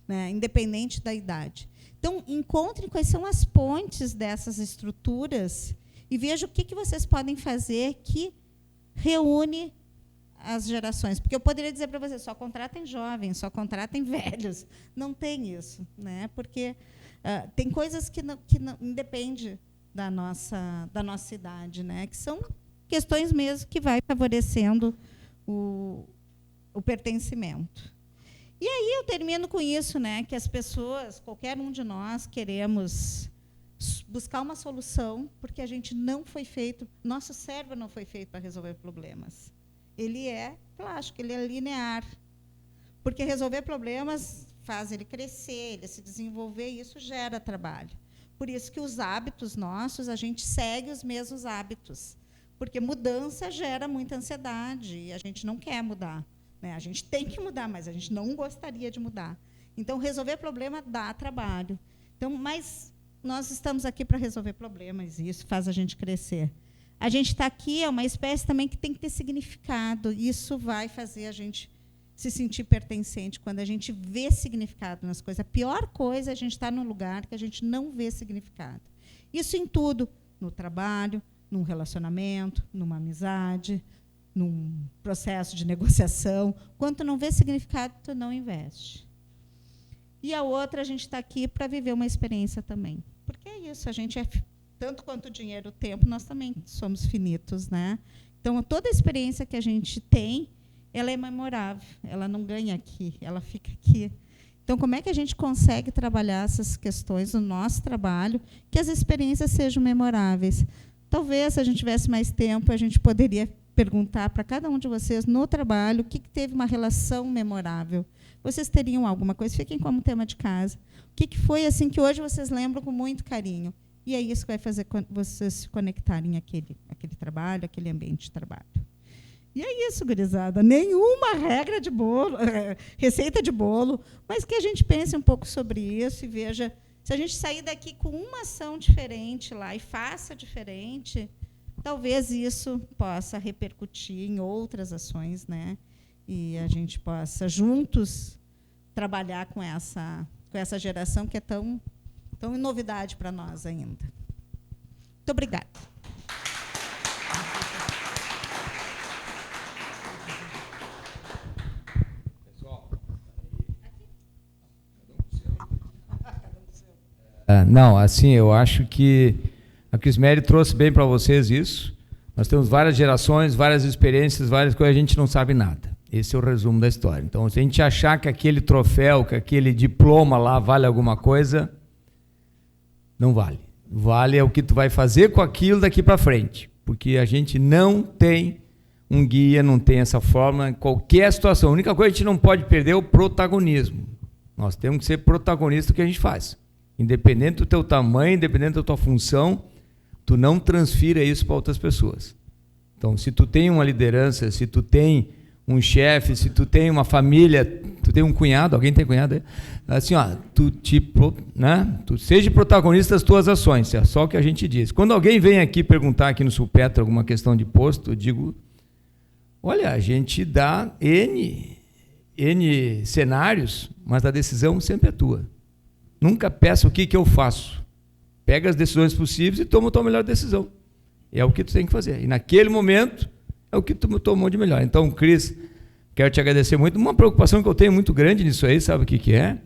né? Independente da idade. Então, encontrem quais são as pontes dessas estruturas e vejam o que vocês podem fazer que reúne as gerações. Porque eu poderia dizer para vocês, só contratem jovens, só contratem velhos. Não tem isso, né? Porque Tem coisas que não independem da nossa idade, né? Que são questões mesmo que vai favorecendo o pertencimento. E aí eu termino com isso, né? Que as pessoas, qualquer um de nós, queremos buscar uma solução, porque a gente não foi feito, nosso cérebro não foi feito para resolver problemas. Ele é plástico, ele é linear. Porque resolver problemas faz ele crescer, ele se desenvolver, e isso gera trabalho. Por isso que os hábitos nossos, a gente segue os mesmos hábitos. Porque mudança gera muita ansiedade, e a gente não quer mudar. Né? A gente tem que mudar, mas a gente não gostaria de mudar. Então, resolver problema dá trabalho. Então, mas nós estamos aqui para resolver problemas, e isso faz a gente crescer. A gente está aqui, é uma espécie também que tem que ter significado. Isso vai fazer a gente se sentir pertencente, quando a gente vê significado nas coisas. A pior coisa é a gente estar num lugar que a gente não vê significado. Isso em tudo, no trabalho, num relacionamento, numa amizade, num processo de negociação. Quando tu não vê significado, tu não investe. E a outra, a gente está aqui para viver uma experiência também. Porque é isso, a gente é, tanto quanto o dinheiro, o tempo, nós também somos finitos, né? Então, toda a experiência que a gente tem, ela é memorável, ela não ganha aqui, ela fica aqui. Então, como é que a gente consegue trabalhar essas questões no nosso trabalho, que as experiências sejam memoráveis? Talvez, se a gente tivesse mais tempo, a gente poderia perguntar para cada um de vocês, no trabalho, o que teve uma relação memorável. Vocês teriam alguma coisa? Fiquem como tema de casa. O que foi assim que hoje vocês lembram com muito carinho? E é isso que vai fazer vocês se conectarem àquele trabalho, àquele ambiente de trabalho. E é isso, gurizada. Nenhuma regra de bolo, receita de bolo, mas que a gente pense um pouco sobre isso e veja, se a gente sair daqui com uma ação diferente lá e faça diferente, talvez isso possa repercutir em outras ações, né? E a gente possa, juntos, trabalhar com essa geração que é tão novidade para nós ainda. Muito obrigada. Não, assim, eu acho que a Crismeri trouxe bem para vocês isso. Nós temos várias gerações, várias experiências, várias coisas, a gente não sabe nada. Esse é o resumo da história. Então, se a gente achar que aquele troféu, que aquele diploma lá vale alguma coisa, não vale. Vale é o que tu vai fazer com aquilo daqui para frente. Porque a gente não tem um guia, não tem essa forma em qualquer situação. A única coisa que a gente não pode perder é o protagonismo. Nós temos que ser protagonistas do que a gente faz. Independente do teu tamanho, independente da tua função, tu não transfira isso para outras pessoas. Então, se tu tem uma liderança, se tu tem um chefe, se tu tem uma família, tu tem um cunhado, alguém tem cunhado aí? Assim, ó, tu seja protagonista das tuas ações, é só o que a gente diz. Quando alguém vem aqui perguntar aqui no Sulpetra alguma questão de posto, eu digo, olha, a gente dá N cenários, mas a decisão sempre é tua. Nunca peça o que eu faço. Pega as decisões possíveis e toma a tua melhor decisão. É o que tu tem que fazer. E naquele momento, é o que tu tomou de melhor. Então, Cris, quero te agradecer muito. Uma preocupação que eu tenho muito grande nisso aí, sabe o que é?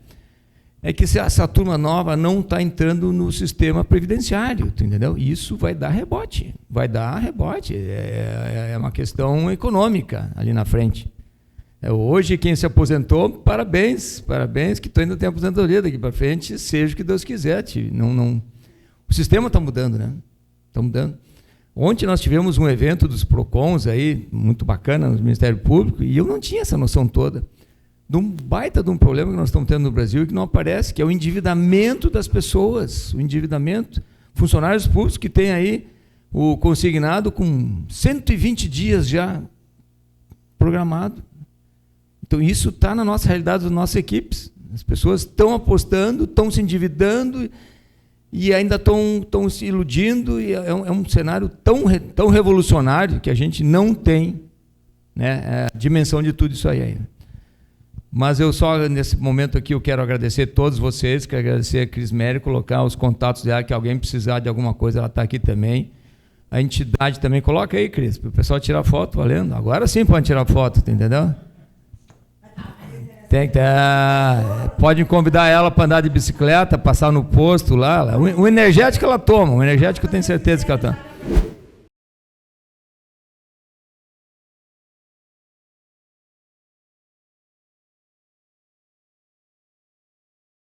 É que essa turma nova não está entrando no sistema previdenciário, tu entendeu? Isso vai dar rebote. Vai dar rebote. É uma questão econômica ali na frente. Hoje, quem se aposentou, parabéns, que tu ainda tem aposentadoria daqui para frente, seja o que Deus quiser. O sistema está mudando, né? Está mudando. Ontem nós tivemos um evento dos PROCONs aí, muito bacana, no Ministério Público, e eu não tinha essa noção toda de um baita de um problema que nós estamos tendo no Brasil e que não aparece, que é o endividamento das pessoas, o endividamento. Funcionários públicos que têm aí o consignado com 120 dias já programado. Então, isso está na nossa realidade das nossas equipes. As pessoas estão apostando, estão se endividando e ainda estão se iludindo. E é um cenário tão revolucionário que a gente não tem, né, a dimensão de tudo isso aí ainda. Mas eu só, nesse momento aqui, eu quero agradecer a todos vocês, quero agradecer a Crismeri, colocar os contatos dela, que alguém precisar de alguma coisa, ela está aqui também. A entidade também, coloca aí, Cris, para o pessoal tirar foto, valendo. Agora sim pode tirar foto, entendeu? Tem que ter. Pode convidar ela para andar de bicicleta, passar no posto lá. O energético ela toma, o energético eu tenho certeza que ela toma.